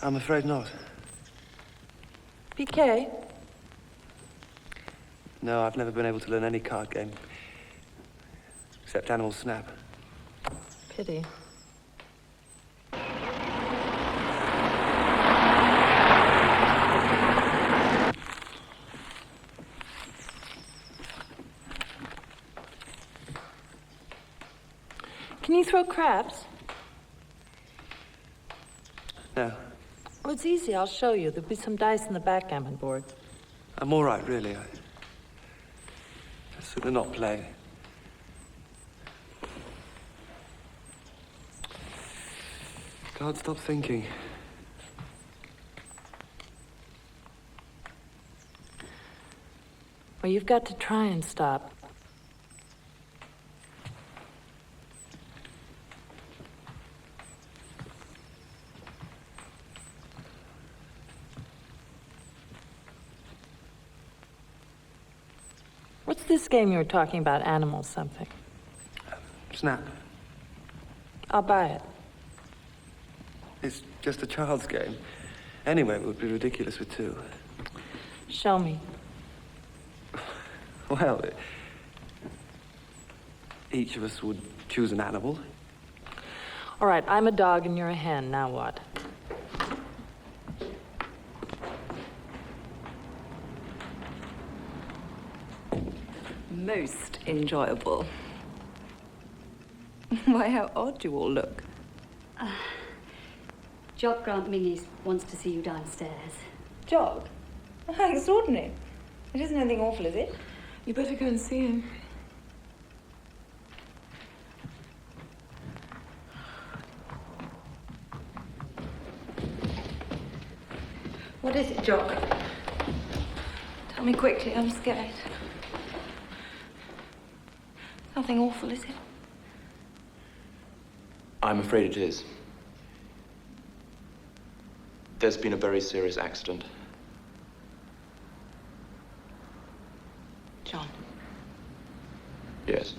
I'm afraid not. PK? No, I've never been able to learn any card game. Except Animal Snap. Pity. Can you throw craps? No. Oh, it's easy. I'll show you. There'll be some dice in the backgammon board. I'm all right, really. I'd sooner not play. Can't stop thinking. Well, you've got to try and stop. What's this game you were talking about, Animals something? Snap. I'll buy it. It's just a child's game. Anyway, it would be ridiculous with two. Show me. Well, each of us would choose an animal. All right, I'm a dog and you're a hen. Now what? Most enjoyable. Why, how odd you all look. Jock Grant Mingies wants to see you downstairs. Jog? How extraordinary. It isn't anything awful, is it? You better go and see him. What is it, Jock? Tell me quickly, I'm scared. Nothing awful, is it? I'm afraid it is. There's been a very serious accident. John. Yes.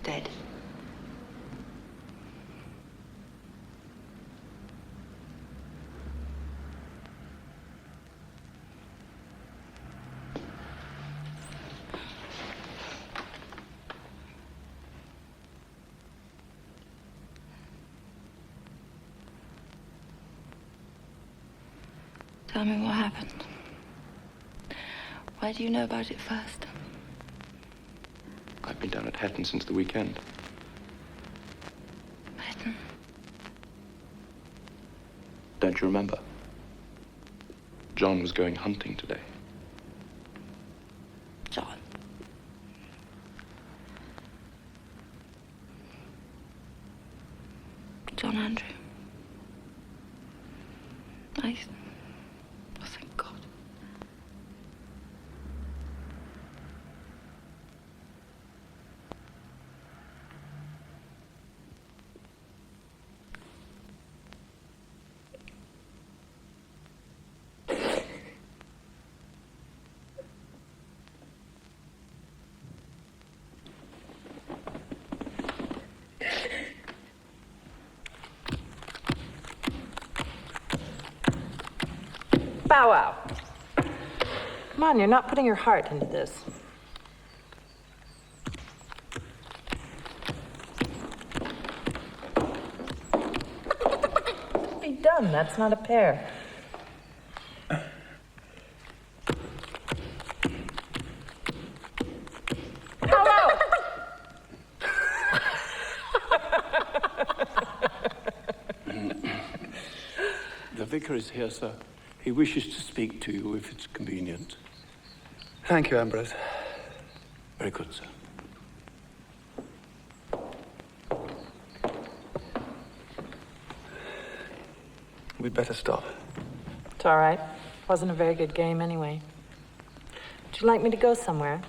Dead. Tell me what happened. Why do you know about it first? I've been down at Hatton since the weekend. Hatton? Don't you remember? John was going hunting today. John? John Andrew? Nice. Oh, thank God. Bow wow. Come on, you're not putting your heart into this. Don't be dumb, that's not a pear. Bow wow! The vicar is here, sir. He wishes to speak to you if it's convenient. Thank you, Ambrose. Very good, sir. We'd better stop. It's all right. Wasn't a very good game anyway. Would you like me to go somewhere?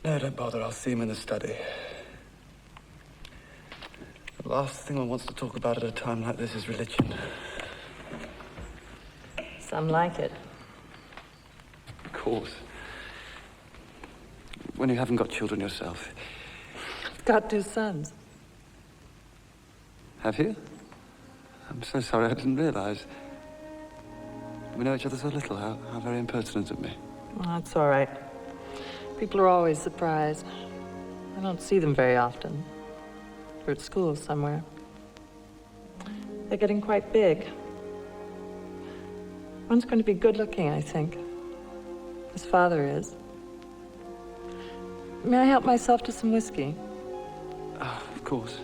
No, don't bother. I'll see him in the study. The last thing one wants to talk about at a time like this is religion. Some like it. Of course. When you haven't got children yourself. I've got 2 sons. Have you? I'm so sorry, I didn't realise. We know each other so little. How very impertinent of me. That's all right. People are always surprised. I don't see them very often. They're at school somewhere. They're getting quite big. One's going to be good looking, I think. His father is. May I help myself to some whiskey? Of course.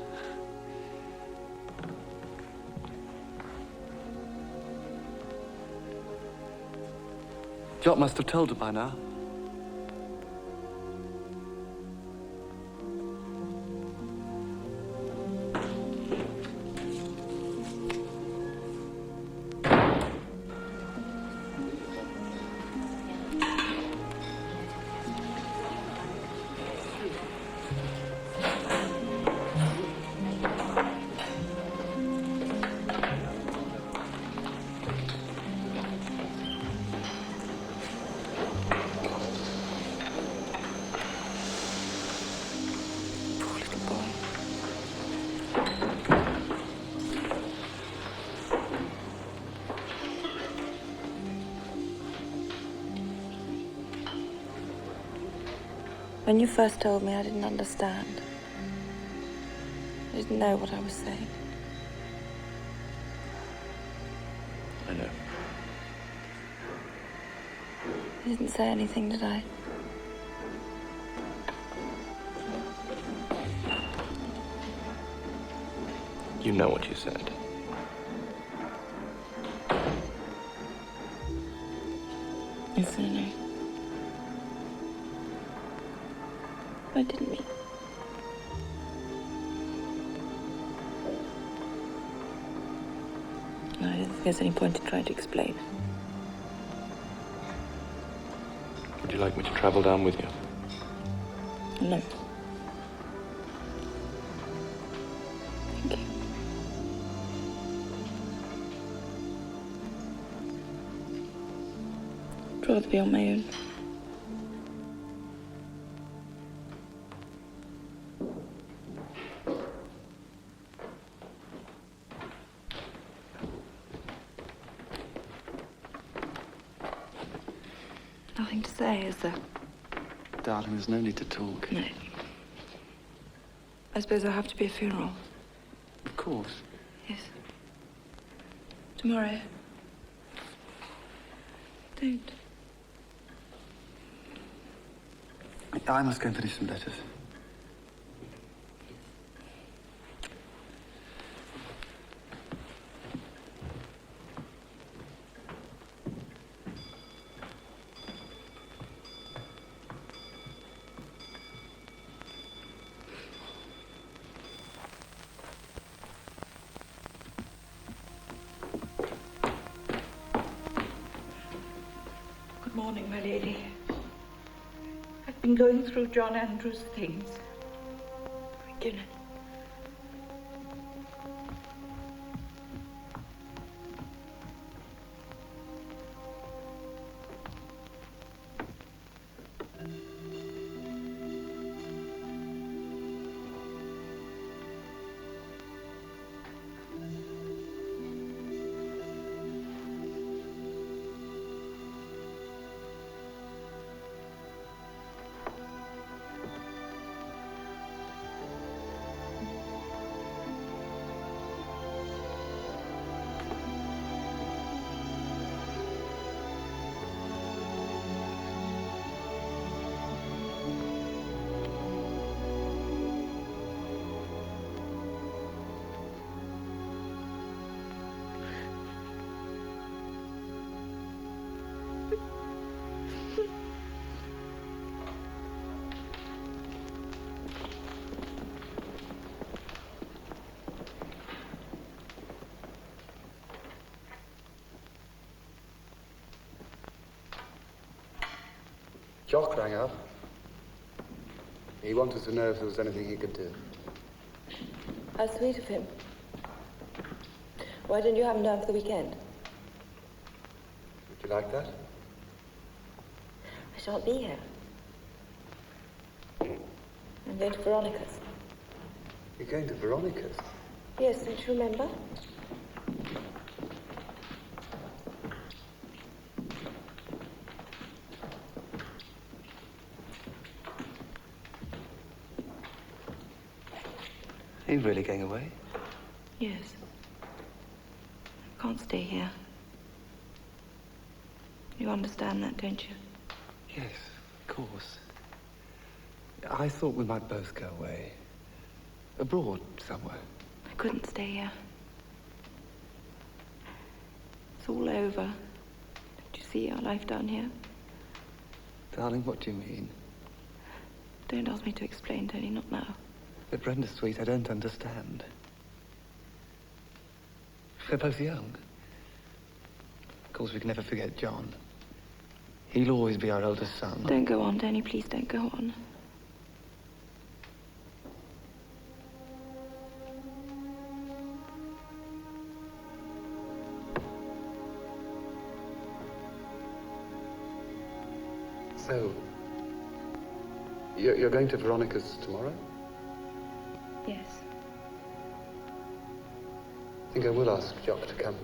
Jock must have told her by now. When you first told me, I didn't understand. I didn't know what I was saying. I know. I didn't say anything, did I? You know what you said. Yes, I know. I didn't mean. No, I don't think there's any point in trying to explain. Would you like me to travel down with you? No. Thank you. I'd rather be on my own. Nothing to say, is there? Darling, there's no need to talk. No. I suppose there'll have to be a funeral. Of course. Yes. Tomorrow. Don't. I must go and finish some letters. Good morning, my lady. I've been going through John Andrews' things. Guinness. Jock rang up. He wanted to know if there was anything he could do. How sweet of him. Why didn't you have him down for the weekend? Would you like that? I shan't be here. I'm going to Veronica's. You're going to Veronica's? Yes, don't you remember? Are you really going away? Yes. I can't stay here. You understand that, don't you? Yes, of course. I thought we might both go away. Abroad, somewhere. I couldn't stay here. It's all over. Don't you see our life down here? Darling, what do you mean? Don't ask me to explain, Tony, not now. But Brenda, sweet, I don't understand. We're both young. Of course, we can never forget John. He'll always be our eldest son. Don't go on, Tony, please don't go on. So, you're going to Veronica's tomorrow? Yes. I think I will ask Jock to come.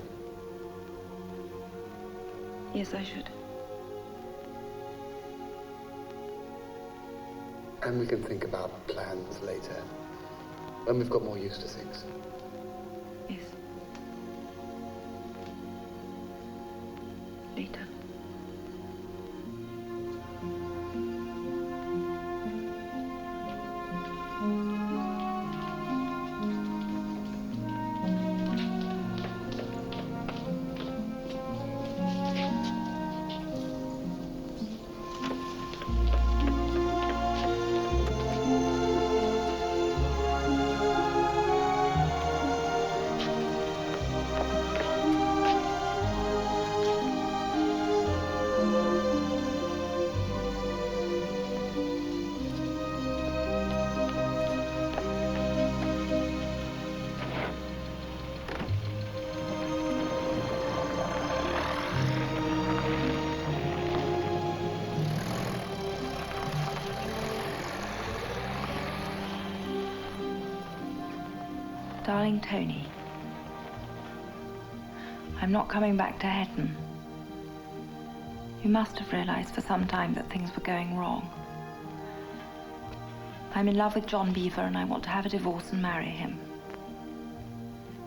Yes, I should. And we can think about plans later, when we've got more used to things. Yes. Later. Darling Tony, I'm not coming back to Hetton. You must have realized for some time that things were going wrong. I'm in love with John Beaver and I want to have a divorce and marry him.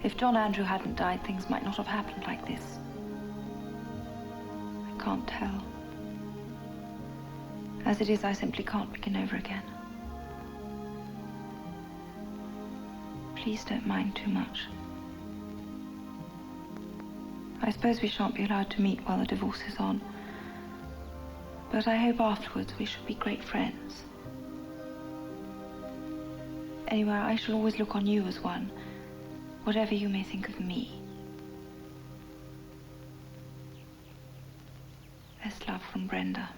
If John Andrew hadn't died, things might not have happened like this. I can't tell. As it is, I simply can't begin over again. Please don't mind too much. I suppose we shan't be allowed to meet while the divorce is on. But I hope afterwards we shall be great friends. Anyway, I shall always look on you as one, whatever you may think of me. Best love from Brenda.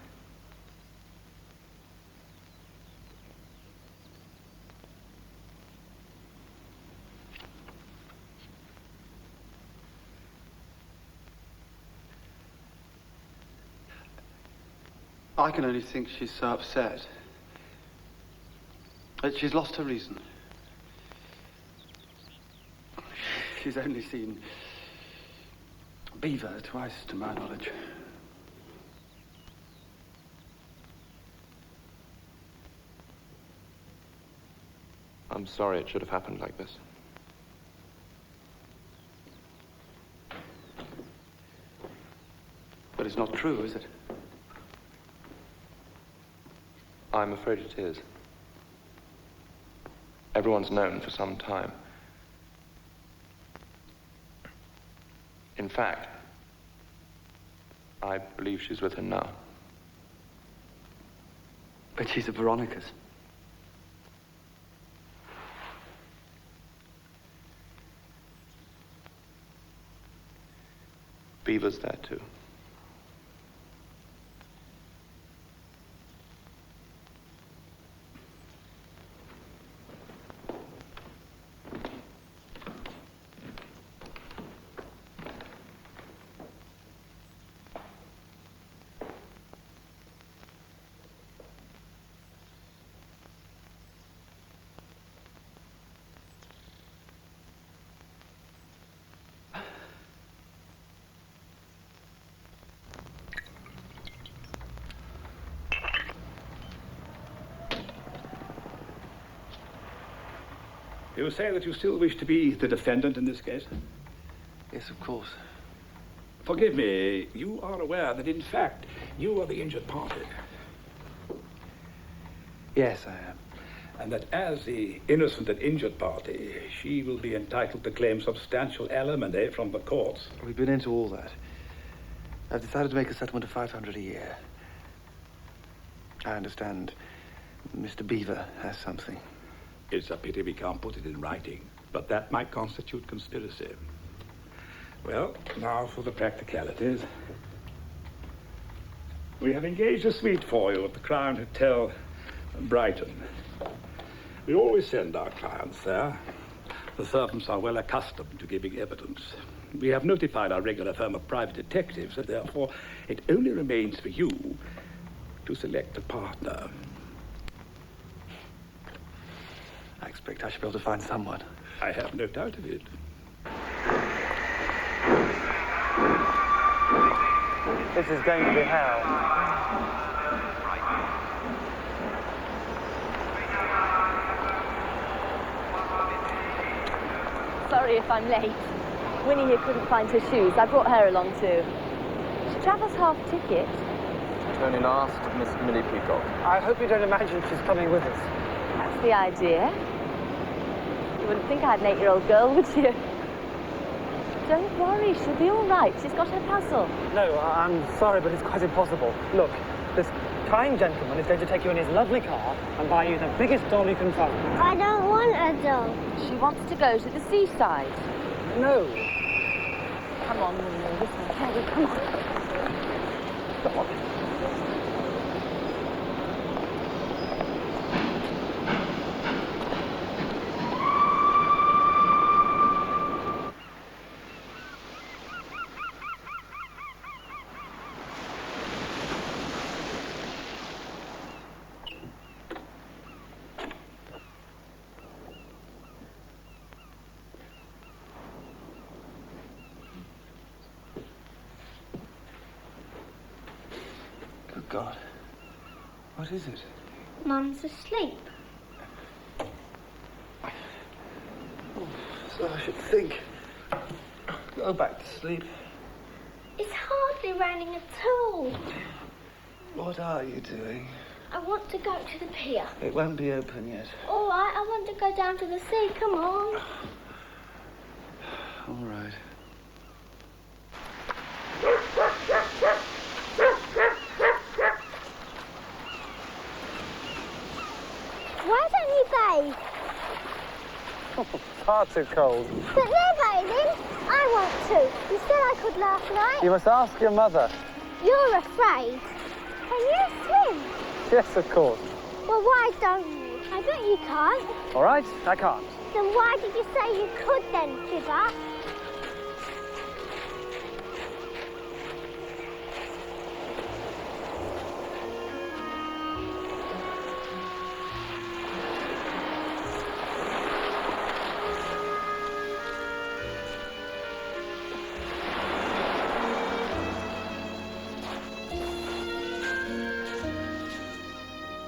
I can only think she's so upset. That she's lost her reason. She's only seen Beaver twice, to my knowledge. I'm sorry it should have happened like this. But it's not true, is it? I'm afraid it is. Everyone's known for some time. In fact, I believe she's with him now. But she's at Veronica's. Beaver's there too. You say that you still wish to be the defendant in this case? Yes, of course. Forgive me, you are aware that, in fact, you are the injured party. Yes, I am. And that as the innocent and injured party, she will be entitled to claim substantial alimony from the courts. We've been into all that. I've decided to make a settlement of $500 a year. I understand Mr. Beaver has something. It's a pity we can't put it in writing, but that might constitute conspiracy. Well, now for the practicalities. We have engaged a suite for you at the Crown Hotel in Brighton. We always send our clients there. The servants are well accustomed to giving evidence. We have notified our regular firm of private detectives, and therefore it only remains for you to select a partner. I expect I should be able to find someone. I have no doubt of it. This is going to be hell. Sorry if I'm late. Winnie here couldn't find her shoes. I brought her along too. She travels half ticket. Tony last, Miss Millie Peacock. I hope you don't imagine she's coming with us. That's the idea. You wouldn't think I had an 8-year-old girl, would you? Don't worry, she'll be all right. She's got her puzzle. No, I'm sorry, but it's quite impossible. Look, this kind gentleman is going to take you in his lovely car and buy you the biggest doll you can find. I don't want a doll. She wants to go to the seaside. No. Come on, Winnie, this one. Harry, come on. Come on. God. What is it? Mum's asleep. Oh, so I should think. Go back to sleep. It's hardly raining at all. What are you doing? I want to go to the pier. It won't be open yet. All right, I want to go down to the sea. Come on. All right. Why don't you bathe? Far too cold. But they're bathing. I want to. You said I could last night. You must ask your mother. You're afraid. Can you swim? Yes, of course. Well, why don't you? I bet you can't. All right, I can't. Then why did you say you could then, Fibber?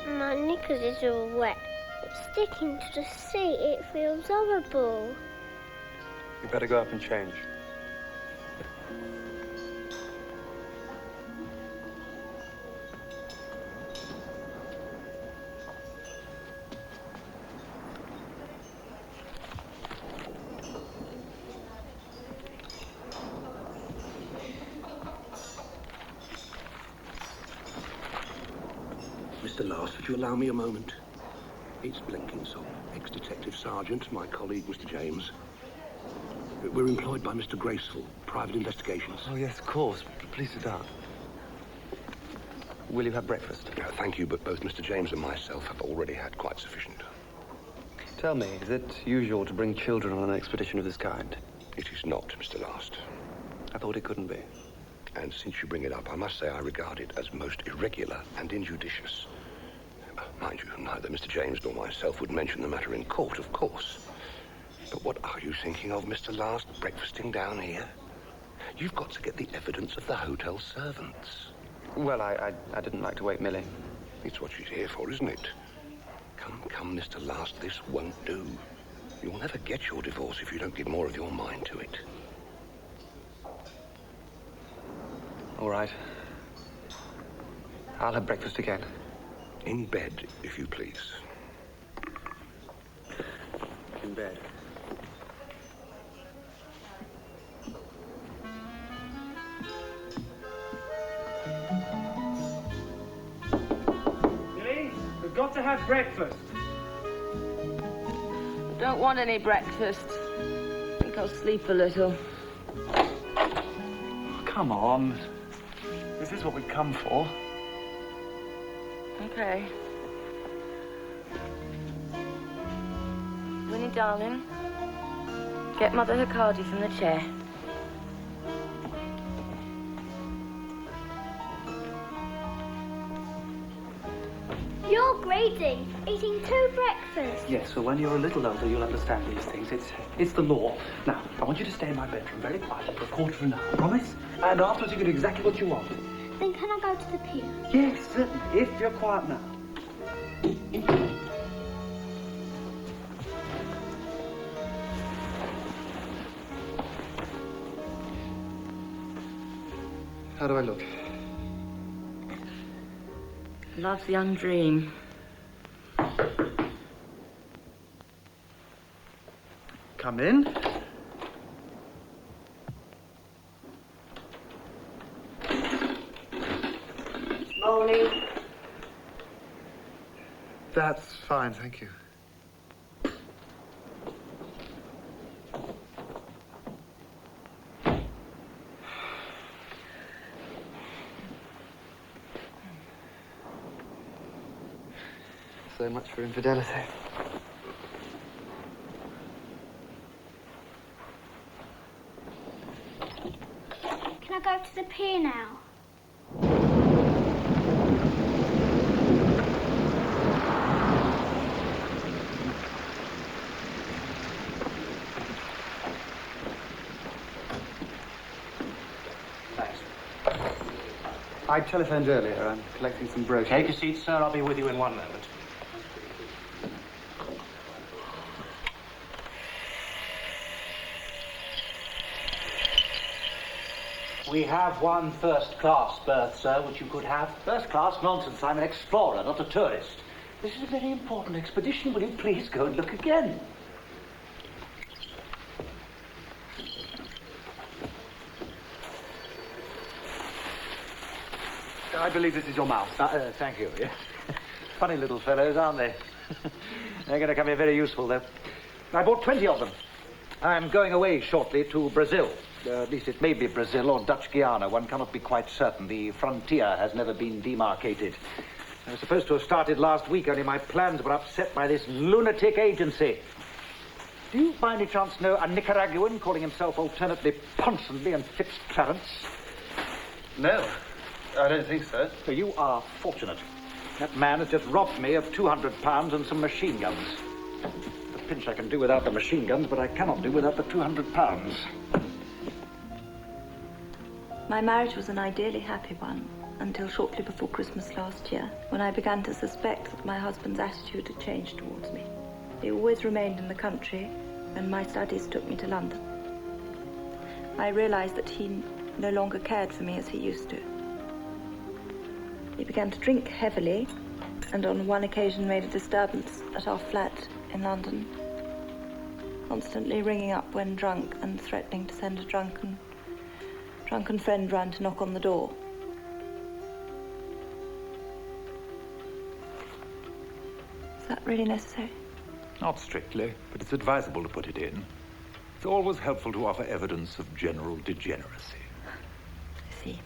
My knickers is all wet. Sticking to the sea, it feels horrible. You better go up and change. Mr. Last, would you allow me a moment? It's Blenkinsop, ex-detective sergeant, my colleague, Mr. James. We're employed by Mr. Graceful, private investigations. Oh, yes, of course. Please sit down. Will you have breakfast? Thank you, but both Mr. James and myself have already had quite sufficient. Tell me, is it usual to bring children on an expedition of this kind? It is not, Mr. Last. I thought it couldn't be. And since you bring it up, I must say I regard it as most irregular and injudicious. Mind you, neither Mr. James nor myself would mention the matter in court, of course. But what are you thinking of, Mr. Last, breakfasting down here? You've got to get the evidence of the hotel servants. Well, I didn't like to wake Millie. It's what she's here for, isn't it? Come, Mr. Last, this won't do. You'll never get your divorce if you don't give more of your mind to it. All right. I'll have breakfast again. In bed, if you please. In bed. Billy, we've got to have breakfast. Don't want any breakfast. I think I'll sleep a little. Come on. This is what we've come for. Okay. Winnie, darling, get Mother her cardie from the chair. You're grading, eating 2 breakfasts. Yes, so when you're a little older, you'll understand these things. It's the law. Now, I want you to stay in my bedroom very quietly for a quarter of an hour, promise? And afterwards you can do exactly what you want. Then can I go to the pier? Yes, certainly, if you're quiet now. How do I look? Love's young dream. Come in. Morning. That's fine, thank you. So much for infidelity. Can I go to the pier now? Thanks. I telephoned earlier. I'm collecting some brochures. Take a seat, sir. I'll be with you in 1 moment. We have one first-class berth, sir, which you could have. First-class nonsense. I'm an explorer, not a tourist. This is a very important expedition. Will you please go and look again? I believe this is your mouse. Thank you. Yes. Funny little fellows, aren't they? They're going to come in very useful, though. I bought 20 of them. I'm going away shortly to Brazil. At least it may be Brazil or Dutch Guiana. One cannot be quite certain. The frontier has never been demarcated. I was supposed to have started last week, only my plans were upset by this lunatic agency. Do you by any chance know a Nicaraguan calling himself alternately Ponsonby and Fitzclarence? No, I don't think so. So you are fortunate. That man has just robbed me of £200 and some machine guns. The pinch I can do without the machine guns, but I cannot do without the £200. My marriage was an ideally happy one until shortly before Christmas last year, when I began to suspect that my husband's attitude had changed towards me. He always remained in the country, and my studies took me to London. I realized that he no longer cared for me as he used to. He began to drink heavily, and on one occasion made a disturbance at our flat in London, constantly ringing up when drunk and threatening to send a drunken friend round to knock on the door. Is that really necessary? Not strictly, but it's advisable to put it in. It's always helpful to offer evidence of general degeneracy. I see.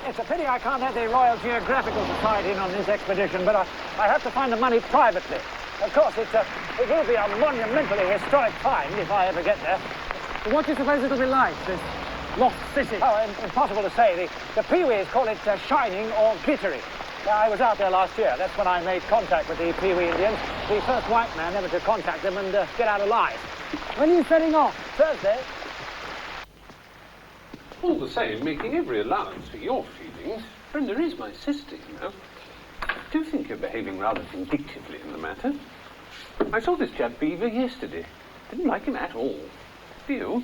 It's a pity I can't have the Royal Geographical Society in on this expedition, but I have to find the money privately. Of course, it will be a monumentally historic find if I ever get there. But what do you suppose it'll be like, this lost city? Oh, impossible to say. The Pee-wees call it shining or glittery. I was out there last year. That's when I made contact with the Pee-wee Indians. The first white man ever to contact them and get out alive. When are you setting off? Thursday. All the same, making every allowance for your feelings, Brenda is my sister, you know. I do think you're behaving rather vindictively in the matter. I saw this chap Beaver yesterday. Didn't like him at all. Do you?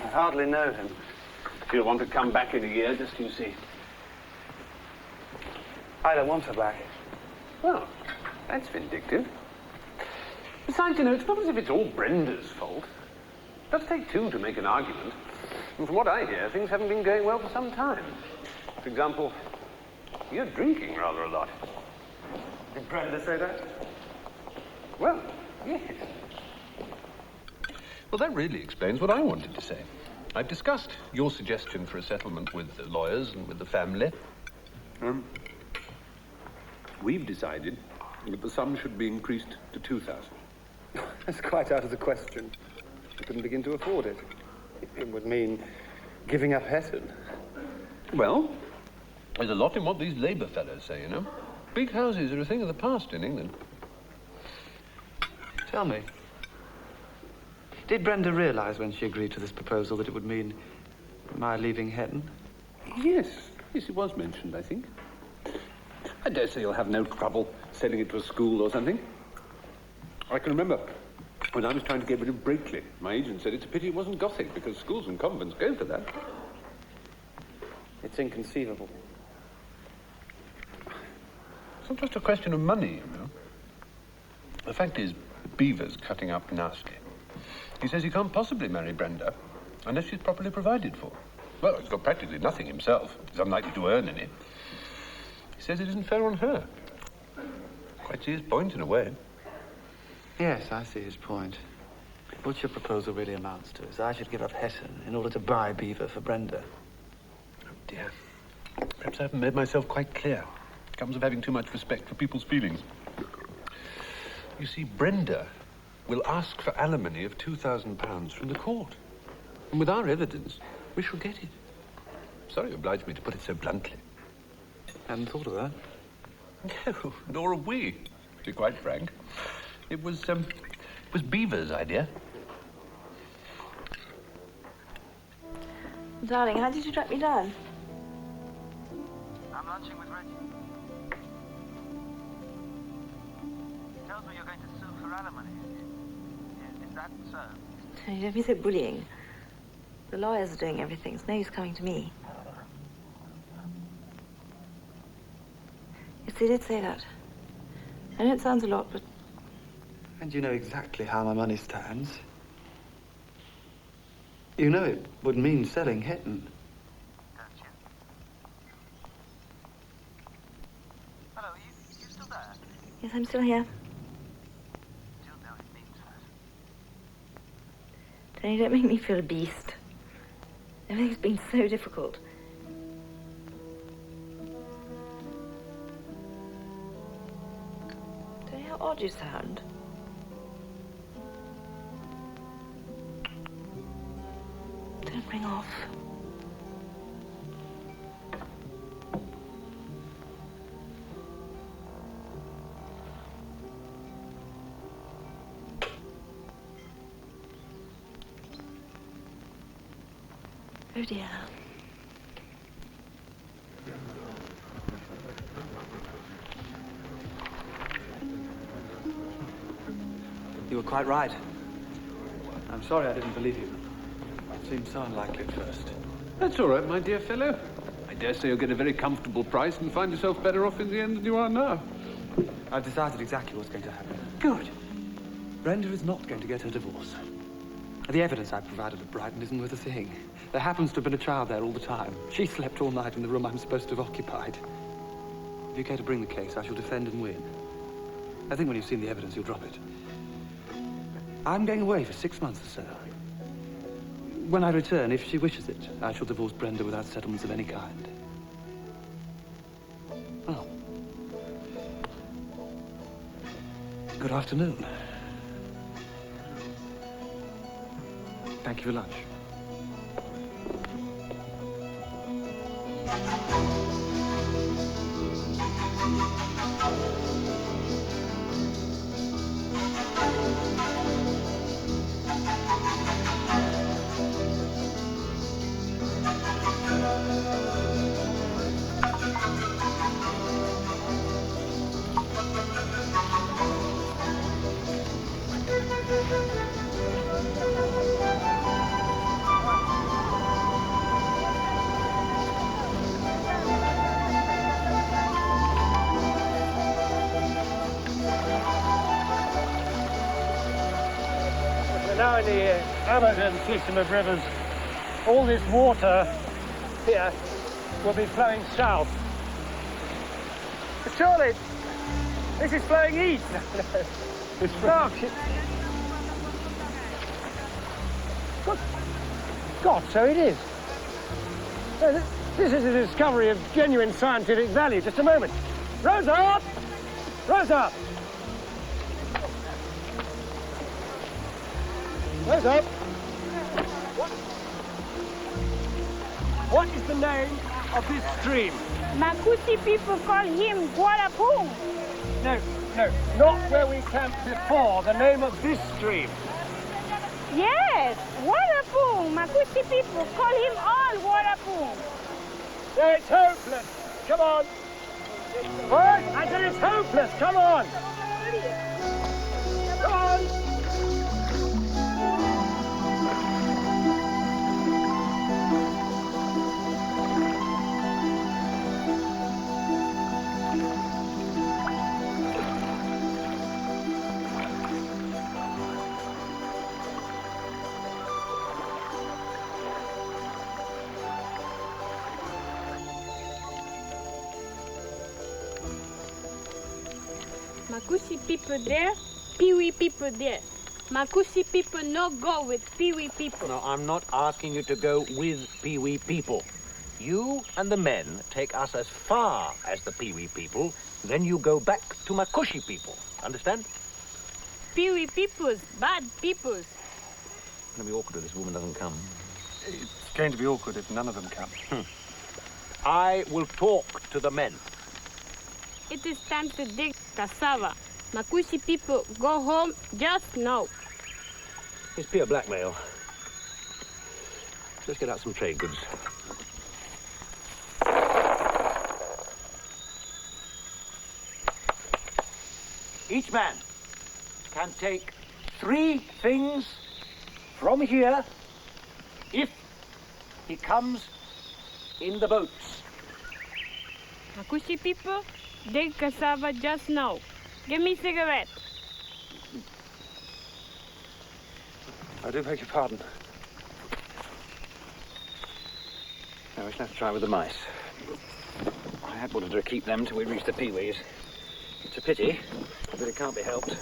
I hardly know him. You'll want to come back in a year, just you see. I don't want her back. Well, that's vindictive. Besides, you know, it's not as if it's all Brenda's fault. It does take two to make an argument. And from what I hear, things haven't been going well for some time. For example, you're drinking rather a lot. Did Brenda say that? Well, yes. Well, that really explains what I wanted to say. I've discussed your suggestion for a settlement with the lawyers and with the family. We've decided that the sum should be increased to 2,000. That's quite out of the question. I couldn't begin to afford it. It would mean giving up Heston. Well, there's a lot in what these Labour fellows say, you know. Big houses are a thing of the past in England. Tell me, did Brenda realise when she agreed to this proposal that it would mean my leaving Hetton? Yes, it was mentioned, I think. I dare say you'll have no trouble sending it to a school or something. I can remember when I was trying to get rid of Breakley, my agent said it's a pity it wasn't Gothic, because schools and convents go for that. It's inconceivable. It's not just a question of money, you know. The fact is, Beaver's cutting up nasty. He says he can't possibly marry Brenda unless she's properly provided for. Well, he's got practically nothing himself. He's unlikely to earn any. He says it isn't fair on her. Quite see his point in a way. Yes, I see his point. What your proposal really amounts to is I should give up Heston in order to buy Beaver for Brenda. Oh, dear. Perhaps I haven't made myself quite clear. It comes of having too much respect for people's feelings. You see, Brenda will ask for alimony of £2,000 from the court. And with our evidence, we shall get it. Sorry you obliged me to put it so bluntly. Hadn't thought of that. No, nor have we, to be quite frank. It was Beaver's idea. Darling, how did you track me down? I'm lunching with Reggie. He tells me you're going to sue for alimony. Is that so? You don't be so bullying. The lawyers are doing everything. It's no use coming to me. Yes, they did say that. I know it sounds a lot, but... And you know exactly how my money stands. You know it would mean selling Hetton. Don't you? Hello, are you still there? Yes, I'm still here. You'll know it means that. Tony, don't make me feel a beast. Everything's been so difficult. Tony, how odd you sound. Don't bring off. Oh dear. You were quite right. I'm sorry I didn't believe you. It seemed so unlikely at first. That's all right, my dear fellow. I dare say you'll get a very comfortable price and find yourself better off in the end than you are now. I've decided exactly what's going to happen. Good. Brenda is not going to get her divorce. The evidence I provided at Brighton isn't worth a thing. There happens to have been a child there all the time. She slept all night in the room I'm supposed to have occupied. If you care to bring the case, I shall defend and win. I think when you've seen the evidence, you'll drop it. I'm going away for 6 months or so. When I return, if she wishes it, I shall divorce Brenda without settlements of any kind. Oh. Good afternoon. Thank you for lunch. now in the Amazon system of rivers, all this water here will be flowing south. But surely, this is flowing east. It's flowing. God, so it is. This is a discovery of genuine scientific value. Just a moment. Rose up! Rose up! Rose up! What is the name of this stream? Makusi people call him Guarapung. No, not where we camped before. The name of this stream. Yes, Guarapung. Makusi people call him all Guarapung. No, it's hopeless. Come on. What? I said it's hopeless. Come on. Come on. Makusi people there, Peewee people there. Makusi people no go with Peewee people. No, I'm not asking you to go with Peewee people. You and the men take us as far as the Peewee people, then you go back to Makushi people. Understand? Peewee peoples, bad peoples. It's going to be awkward if this woman doesn't come. It's going to be awkward if none of them come. I will talk to the men. It is time to dig cassava. Makushi people go home just now. It's pure blackmail. Let's get out some trade goods. Each man can take 3 things from here if he comes in the boats. Makushi people, dig cassava just now. Give me cigarette. I do beg your pardon. Now, we shall have to try with the mice. I had wanted to keep them till we reach the peewees. It's a pity, but it can't be helped.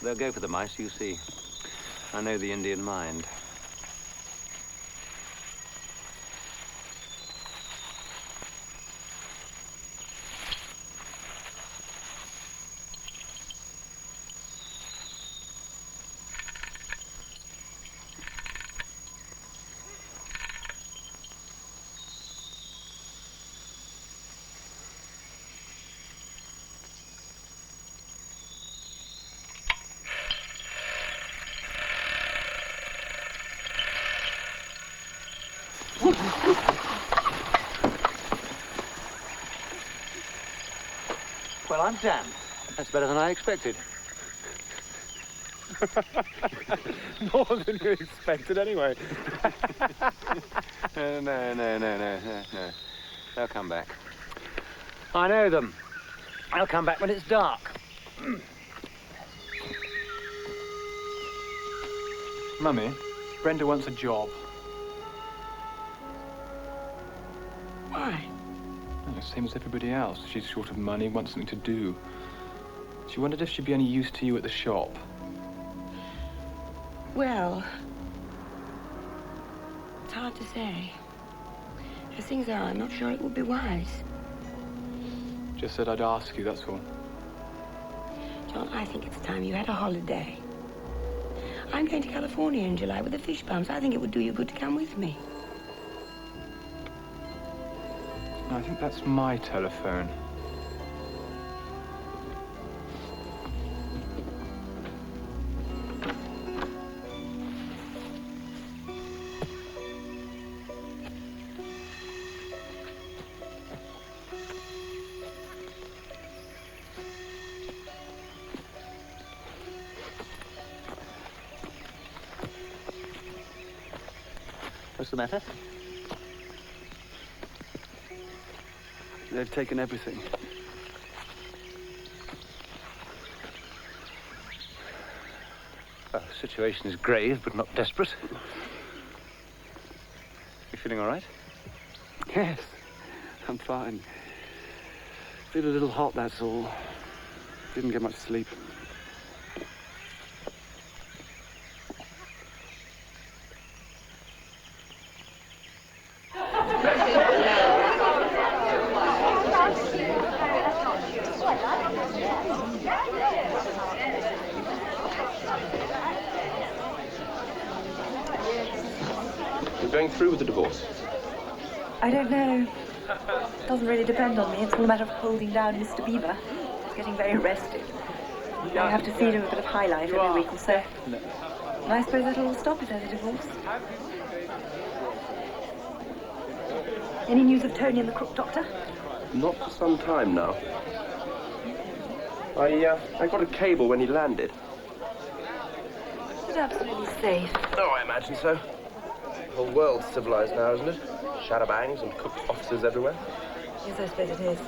They'll go for the mice, you see. I know the Indian mind. Well, I'm damned. That's better than I expected. More than you expected, anyway. No. They'll come back. I know them. They'll come back when it's dark. Mummy, Brenda wants a job. Why? Well, same as everybody else. She's short of money, wants something to do. She wondered if she'd be any use to you at the shop. Well, it's hard to say. As things are, I'm not sure it would be wise. Just said I'd ask you, that's all. John, I think it's time you had a holiday. I'm going to California in July with the fish bumps. I think it would do you good to come with me. No, I think that's my telephone. What's the matter? They've taken everything. Well, the situation is grave, but not desperate. You feeling all right? Yes, I'm fine. Feel a little hot, that's all. Didn't get much sleep. You're going through with the divorce? I don't know. Doesn't really depend on me. It's all a matter of holding down Mr. Beaver. He's getting very restive. I have to feed him a bit of high life every week or so. And I suppose that'll all stop if there's a divorce. Any news of Tony and the crook doctor? Not for some time now. I got a cable when he landed. Is it absolutely safe? Oh, I imagine so. The whole world's civilized now, isn't it? Shadowbangs and cooked officers everywhere. Yes, I suppose it is.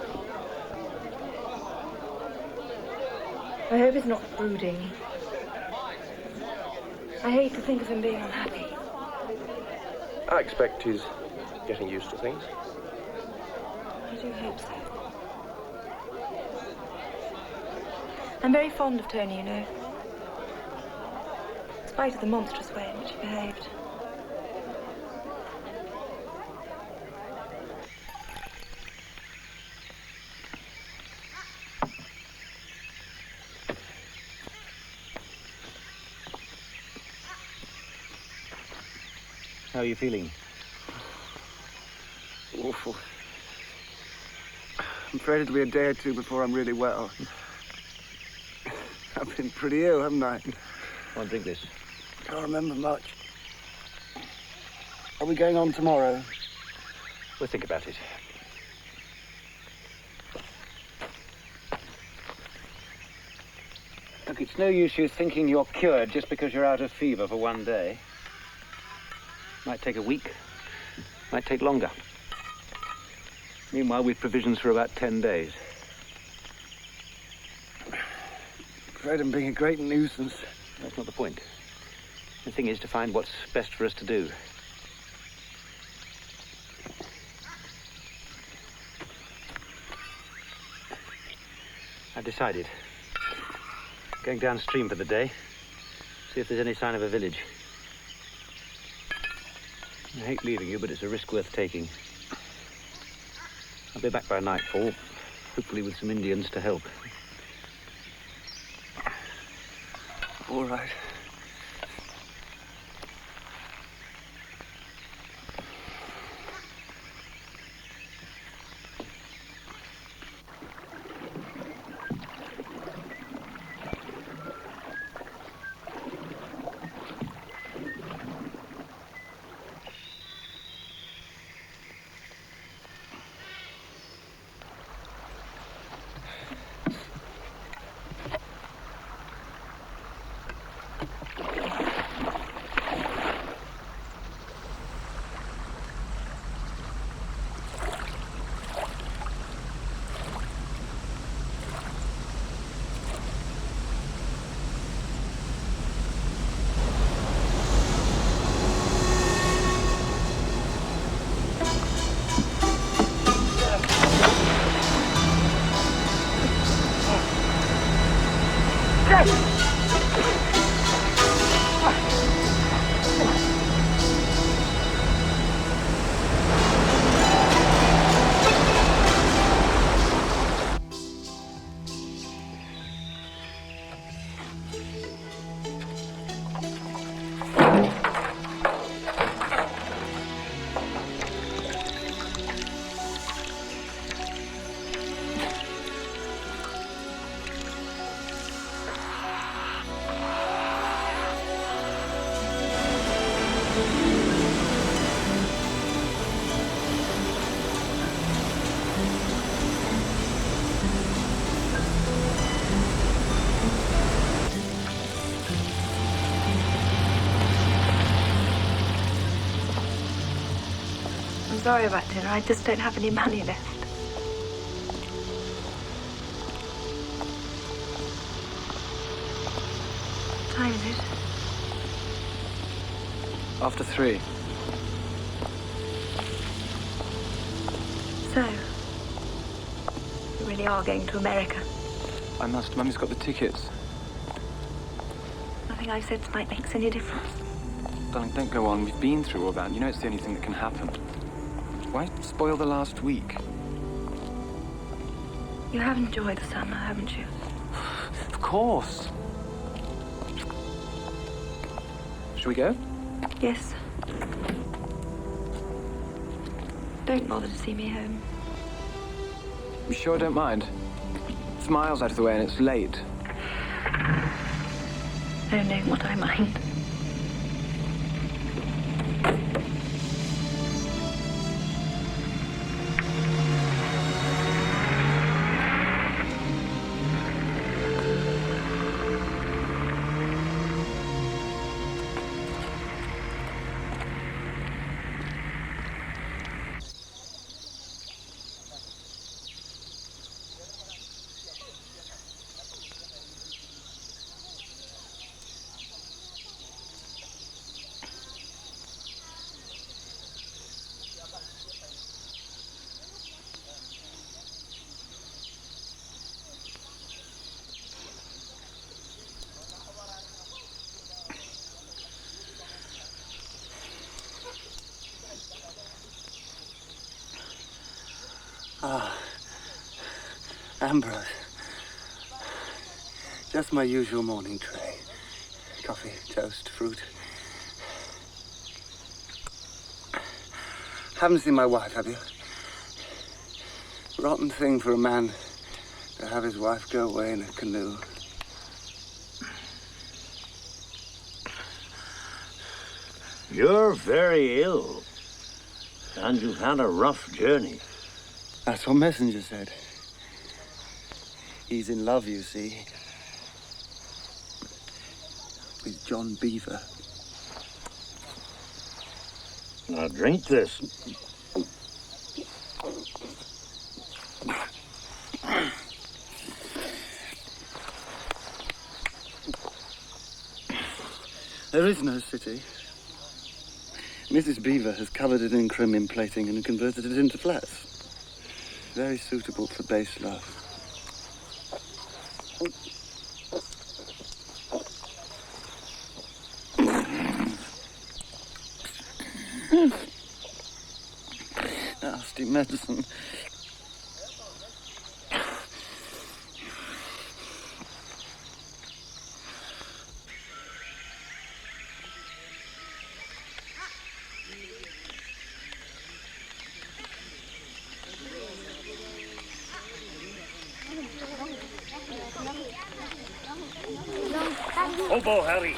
I hope he's not brooding. I hate to think of him being unhappy. I expect he's getting used to things. I do hope so. I'm very fond of Tony, you know. In spite of the monstrous way in which he behaved. How are you feeling? Awful. I'm afraid it'll be a day or two before I'm really well. I've been pretty ill, haven't I? Go on, drink this. Can't remember much. Are we going on tomorrow? We'll think about it. Look, it's no use you thinking you're cured just because you're out of fever for one day. Might take a week, might take longer. Meanwhile, we've provisions for about 10 days. Afraid I'm being a great nuisance. That's not the point. The thing is to find what's best for us to do. I've decided. Going downstream for the day. See if there's any sign of a village. I hate leaving you, but it's a risk worth taking. I'll be back by nightfall, hopefully with some Indians to help. All right. Sorry about dinner. I just don't have any money left. What time is it? After 3. So, you really are going to America? I must. Mummy's got the tickets. Nothing I've said tonight makes any difference. Darling, don't go on. We've been through all that. You know it's the only thing that can happen. Why spoil the last week? You have enjoyed the summer, haven't you? Of course. Shall we go? Yes. Don't bother to see me home. You sure I don't mind? It's miles out of the way and it's late. No, what I mind. Ambrose. Just my usual morning tray. Coffee, toast, fruit. Haven't seen my wife, have you? Rotten thing for a man to have his wife go away in a canoe. You're very ill. And you've had a rough journey. That's what Messenger said. He's in love, you see. With John Beaver. Now drink this. There is no city. Mrs. Beaver has covered it in chromium plating and converted it into flats. Very suitable for base love. Nasty medicine. Hobo, Harry.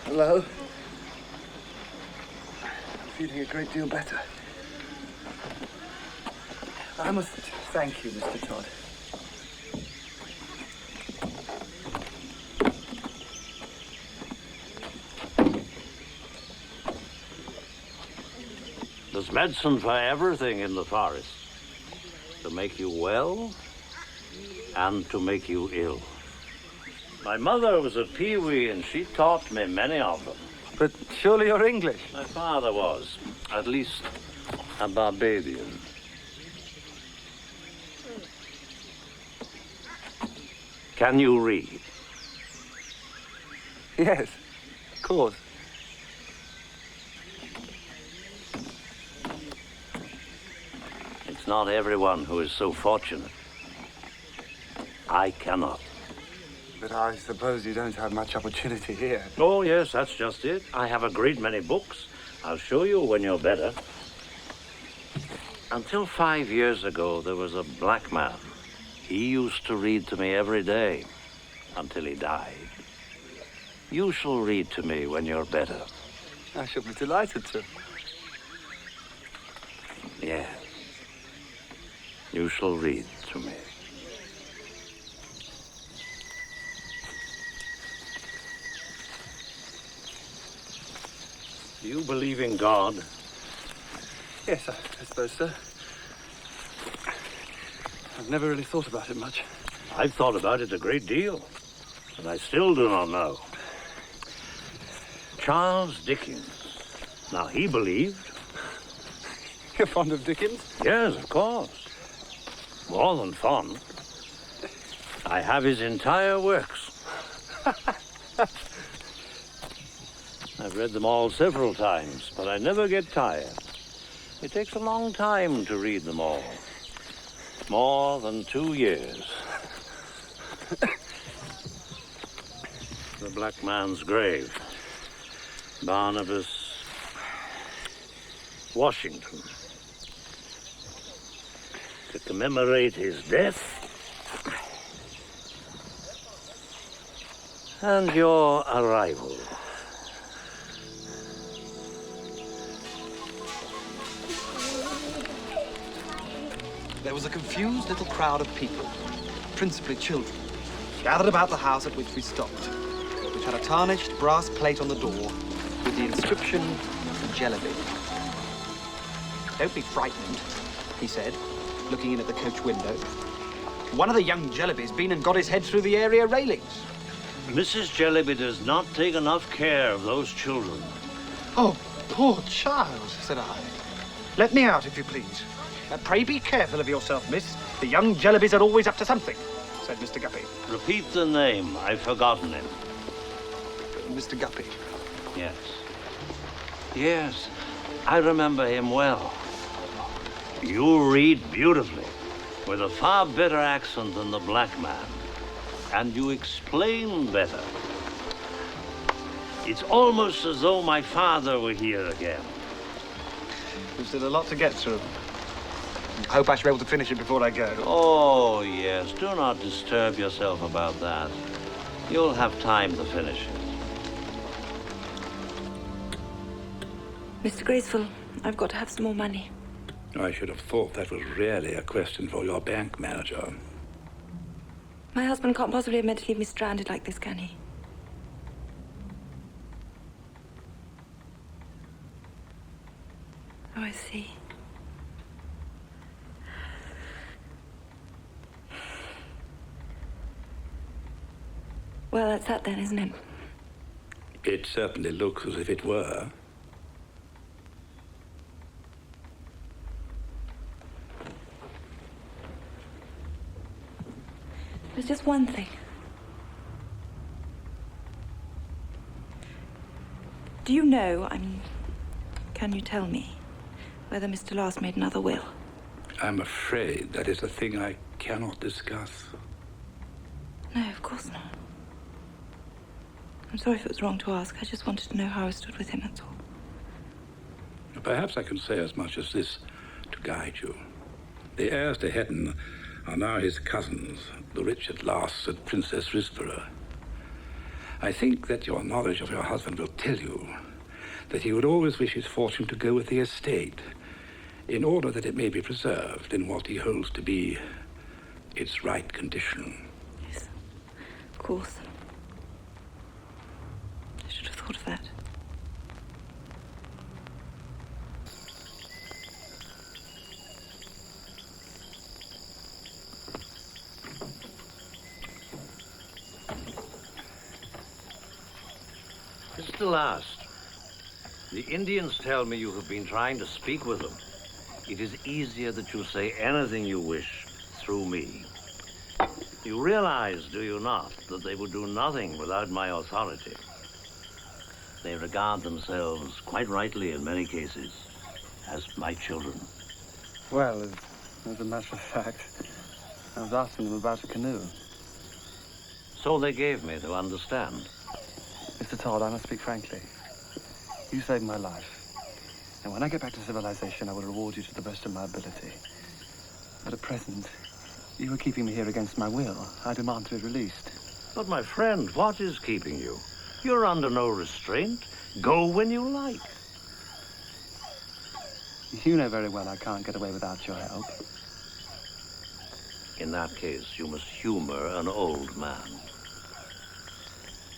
Hello? I'm feeling a great deal better. I must thank you, Mr. Todd. There's medicine for everything in the forest. To make you well and to make you ill. My mother was a peewee and she taught me many of them. But surely you're English? My father was, at least a Barbadian. Can you read? Yes, of course. It's not everyone who is so fortunate. I cannot. But I suppose you don't have much opportunity here. Oh, yes, that's just it. I have a great many books. I'll show you when you're better. Until 5 years ago, there was a black man. He used to read to me every day until he died. You shall read to me when you're better. I shall be delighted to. Yes. You shall read to me. you believe in God? Yes, I suppose so. I've never really thought about it much. I've thought about it a great deal, and I still do not know. Charles Dickens. Now, he believed. You're fond of Dickens? Yes, of course. More than fond. I have his entire works. I've read them all several times, but I never get tired. It takes a long time to read them all. More than 2 years. The black man's grave. Barnabas Washington. To commemorate his death and your arrival. There was a confused little crowd of people, principally children, gathered about the house at which we stopped, which had a tarnished brass plate on the door with the inscription, Jellyby. "Don't be frightened," he said, looking in at the coach window. "One of the young Jellybys been and got his head through the area railings." Mrs. Jellyby does not take enough care of those children. "Oh, poor child," said I. "Let me out, if you please." "Pray be careful of yourself, miss. The young Jellybys are always up to something," said Mr. Guppy. Repeat the name. I've forgotten him. Mr. Guppy. Yes. Yes, I remember him well. You read beautifully, with a far better accent than the black man. And you explain better. It's almost as though my father were here again. We've still a lot to get through. I hope I shall be able to finish it before I go. Oh, yes. Do not disturb yourself about that. You'll have time to finish it. Mr. Graceful, I've got to have some more money. I should have thought that was really a question for your bank manager. My husband can't possibly have meant to leave me stranded like this, can he? Oh, I see. Well, that's that then, isn't it? It certainly looks as if it were. There's just one thing. Do you know, can you tell me whether Mr. Last made another will? I'm afraid that is a thing I cannot discuss. No, of course not. I'm sorry if it was wrong to ask. I just wanted to know how I stood with him, that's all. Perhaps I can say as much as this to guide you. The heirs to Hetton are now his cousins, the Richard Lasts and Princess Risborough. I think that your knowledge of your husband will tell you that he would always wish his fortune to go with the estate, in order that it may be preserved in what he holds to be its right condition. Yes, of course. I should have thought of that. Mr. Last, the Indians tell me you have been trying to speak with them. It is easier that you say anything you wish through me. You realize, do you not, that they would do nothing without my authority? They regard themselves, quite rightly in many cases, as my children. Well, as a matter of fact, I was asking them about a canoe. So they gave me to understand. Mr. Todd, I must speak frankly. You saved my life. And when I get back to civilization, I will reward you to the best of my ability. But at present, you are keeping me here against my will. I demand to be released. But my friend, what is keeping you? You're under no restraint. Go when you like. You know very well I can't get away without your help. In that case, you must humor an old man.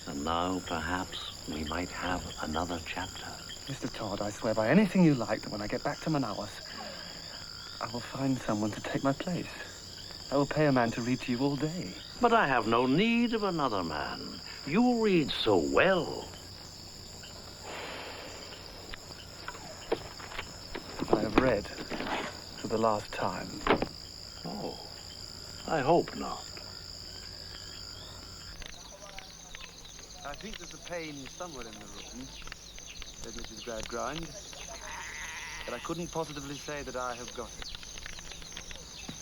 And now, perhaps, we might have another chapter. Mr. Todd, I swear by anything you like that when I get back to Manaus, I will find someone to take my place. I will pay a man to read to you all day. But I have no need of another man. You read so well. I have read for the last time. Oh, I hope not. I think there's a pain somewhere in the room, said Mrs. Gradgrind, but I couldn't positively say that I have got it.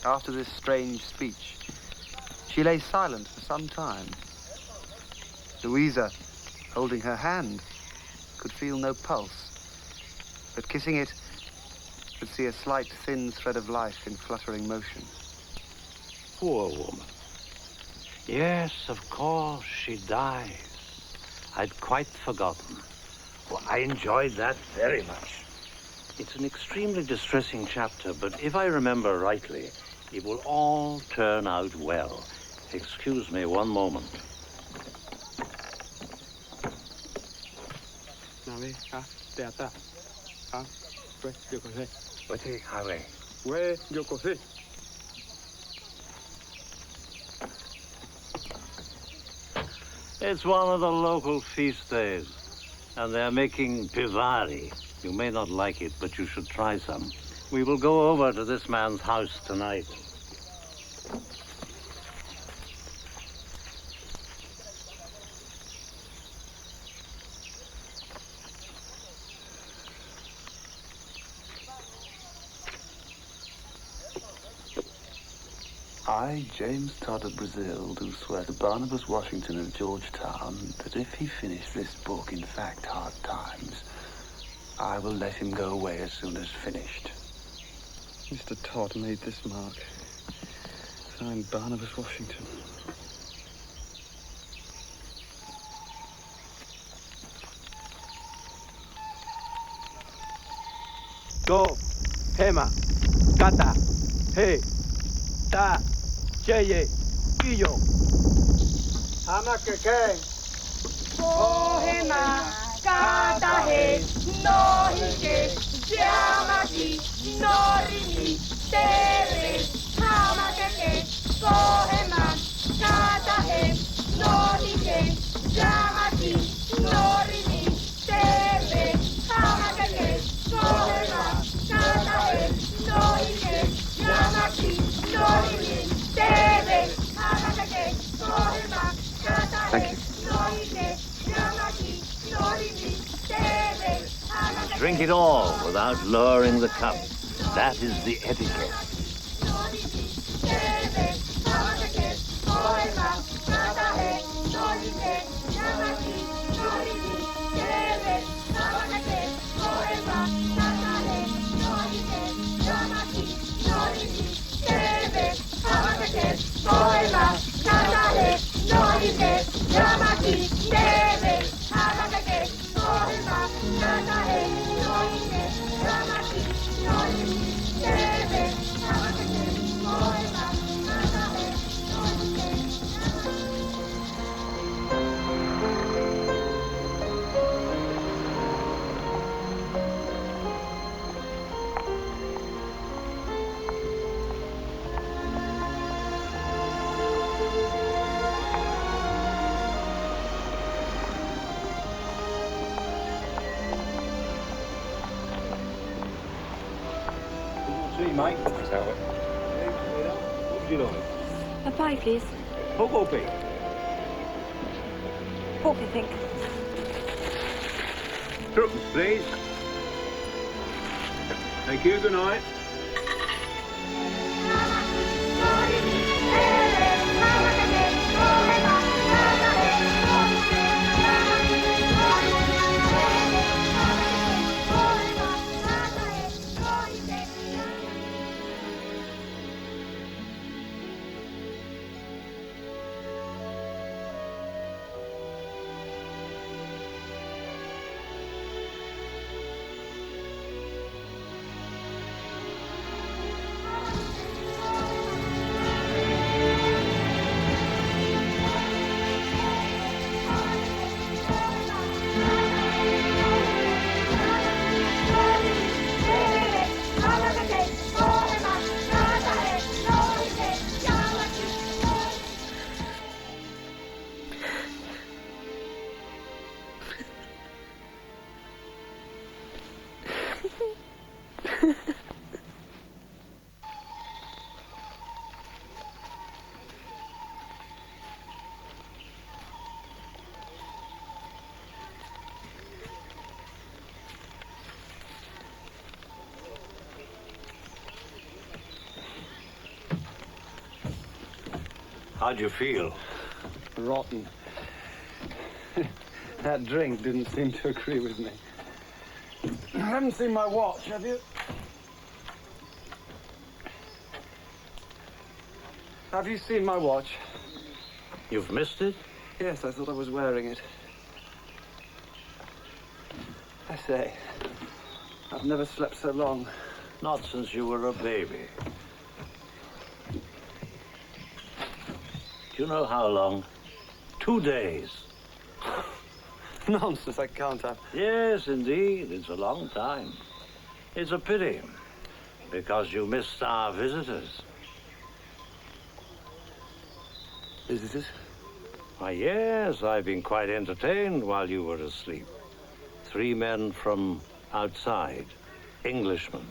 After this strange speech, she lay silent for some time. Louisa, holding her hand, could feel no pulse, but kissing it, could see a slight thin thread of life in fluttering motion. Poor woman. Yes, of course, she dies. I'd quite forgotten. Well, I enjoyed that very much. It's an extremely distressing chapter, but if I remember rightly, it will all turn out well. Excuse me one moment. It's one of the local feast days, and they're making pivari. You may not like it, but you should try some. We will go over to this man's house tonight. I, James Todd of Brazil, do swear to Barnabas Washington of Georgetown that if he finish this book in fact hard times, I will let him go away as soon as finished. Mr. Todd made this mark. Signed Barnabas Washington. Do, Hema, Kata, He, Ta, Cheye, Iyo. Hamakeke. Ohema, Kata, He, Nohike, Yamaki, Norini, Tere, Hamakeke, Ohema, Kata, He, Nohike, Yamaki, Norini, Tere, Hamakeke, Ohema, Kata, He, Nohike, Yamaki, Norini, Tere, Hamakeke, Ohema, Kata, He, Nohike, Yamaki, Norini, Tere, Hamakeke. Drink it all without lowering the cup. That is the etiquette. See, mate. Thanks, Albert. What would you like? A pie, please. Pork or beef? Pork, I think. Tuppence, please. Thank you, good night. How'd you feel? Rotten. That drink didn't seem to agree with me. You haven't seen my watch, have you? Have you seen my watch? You've missed it? Yes, I thought I was wearing it. I say, I've never slept so long. Not since you were a baby. Do you know how long? 2 days. Nonsense, I can't have. Yes, indeed. It's a long time. It's a pity, because you missed our visitors. Visitors? Why, yes, I've been quite entertained while you were asleep. 3 men from outside, Englishmen.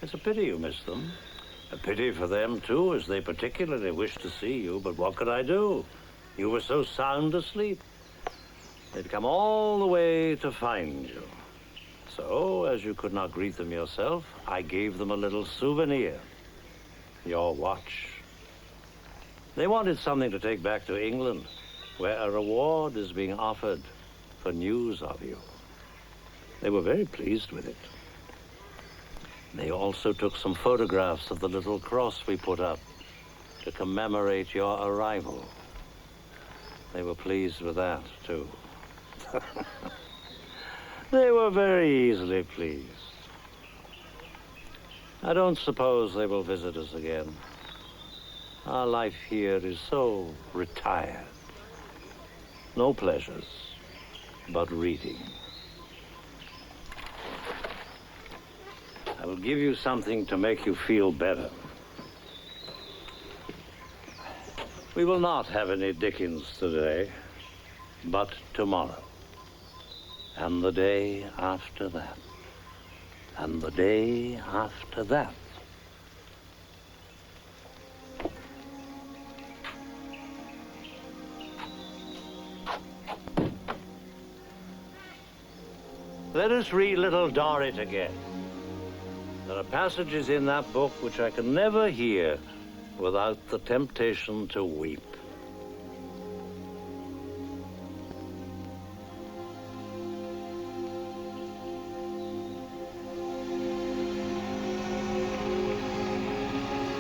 It's a pity you missed them. A pity for them, too, as they particularly wished to see you. But what could I do? You were so sound asleep. They'd come all the way to find you. So, as you could not greet them yourself, I gave them a little souvenir. Your watch. They wanted something to take back to England, where a reward is being offered for news of you. They were very pleased with it. They also took some photographs of the little cross we put up to commemorate your arrival. They were pleased with that, too. They were very easily pleased. I don't suppose they will visit us again. Our life here is so retired. No pleasures, but reading. I will give you something to make you feel better. We will not have any Dickens today, but tomorrow. And the day after that. And the day after that. Let us read Little Dorrit again. There are passages in that book which I can never hear without the temptation to weep.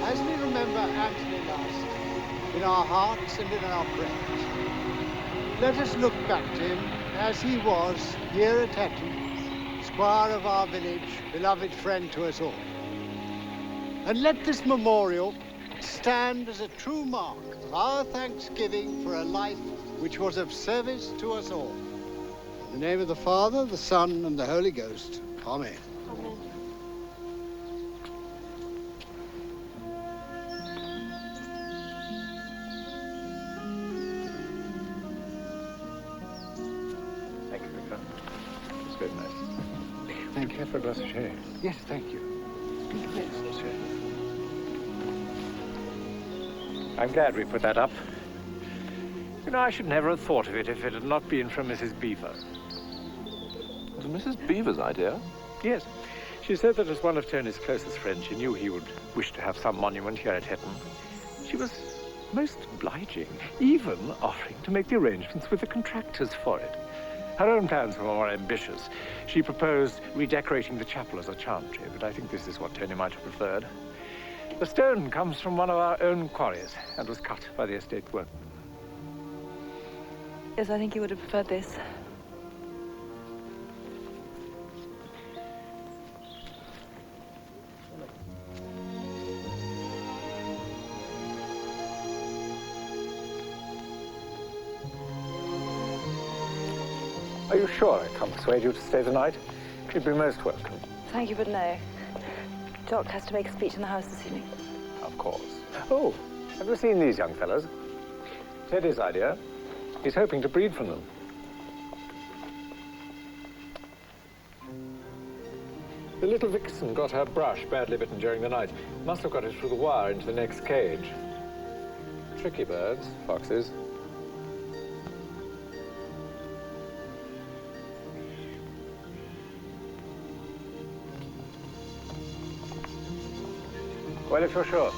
As we remember Anthony last, in our hearts and in our prayers, let us look back to him as he was here at Hetton, squire of our village, beloved friend to us all. And let this memorial stand as a true mark of our thanksgiving for a life which was of service to us all. In the name of the Father, the Son, and the Holy Ghost. Amen. Amen. Thank you, Victor. It's very nice. Thank you for a glass of sherry. Yes, thank you. Yes, sir. I'm glad we put that up. You know, I should never have thought of it if it had not been from Mrs. Beaver. Was it Mrs. Beaver's idea? Yes. She said that as one of Tony's closest friends, she knew he would wish to have some monument here at Hetton. She was most obliging, even offering to make the arrangements with the contractors for it. Her own plans were more ambitious. She proposed redecorating the chapel as a chantry, but I think this is what Tony might have preferred. The stone comes from one of our own quarries and was cut by the estate workmen. Yes, I think he would have preferred this. Are you sure I can't persuade you to stay the night? You'd be most welcome. Thank you, but no. Jock has to make a speech in the house this evening. Of course. Oh, have you seen these young fellows? Teddy's idea. He's hoping to breed from them. The little vixen got her brush badly bitten during the night. Must have got it through the wire into the next cage. Tricky birds, foxes. Well, if you're sure.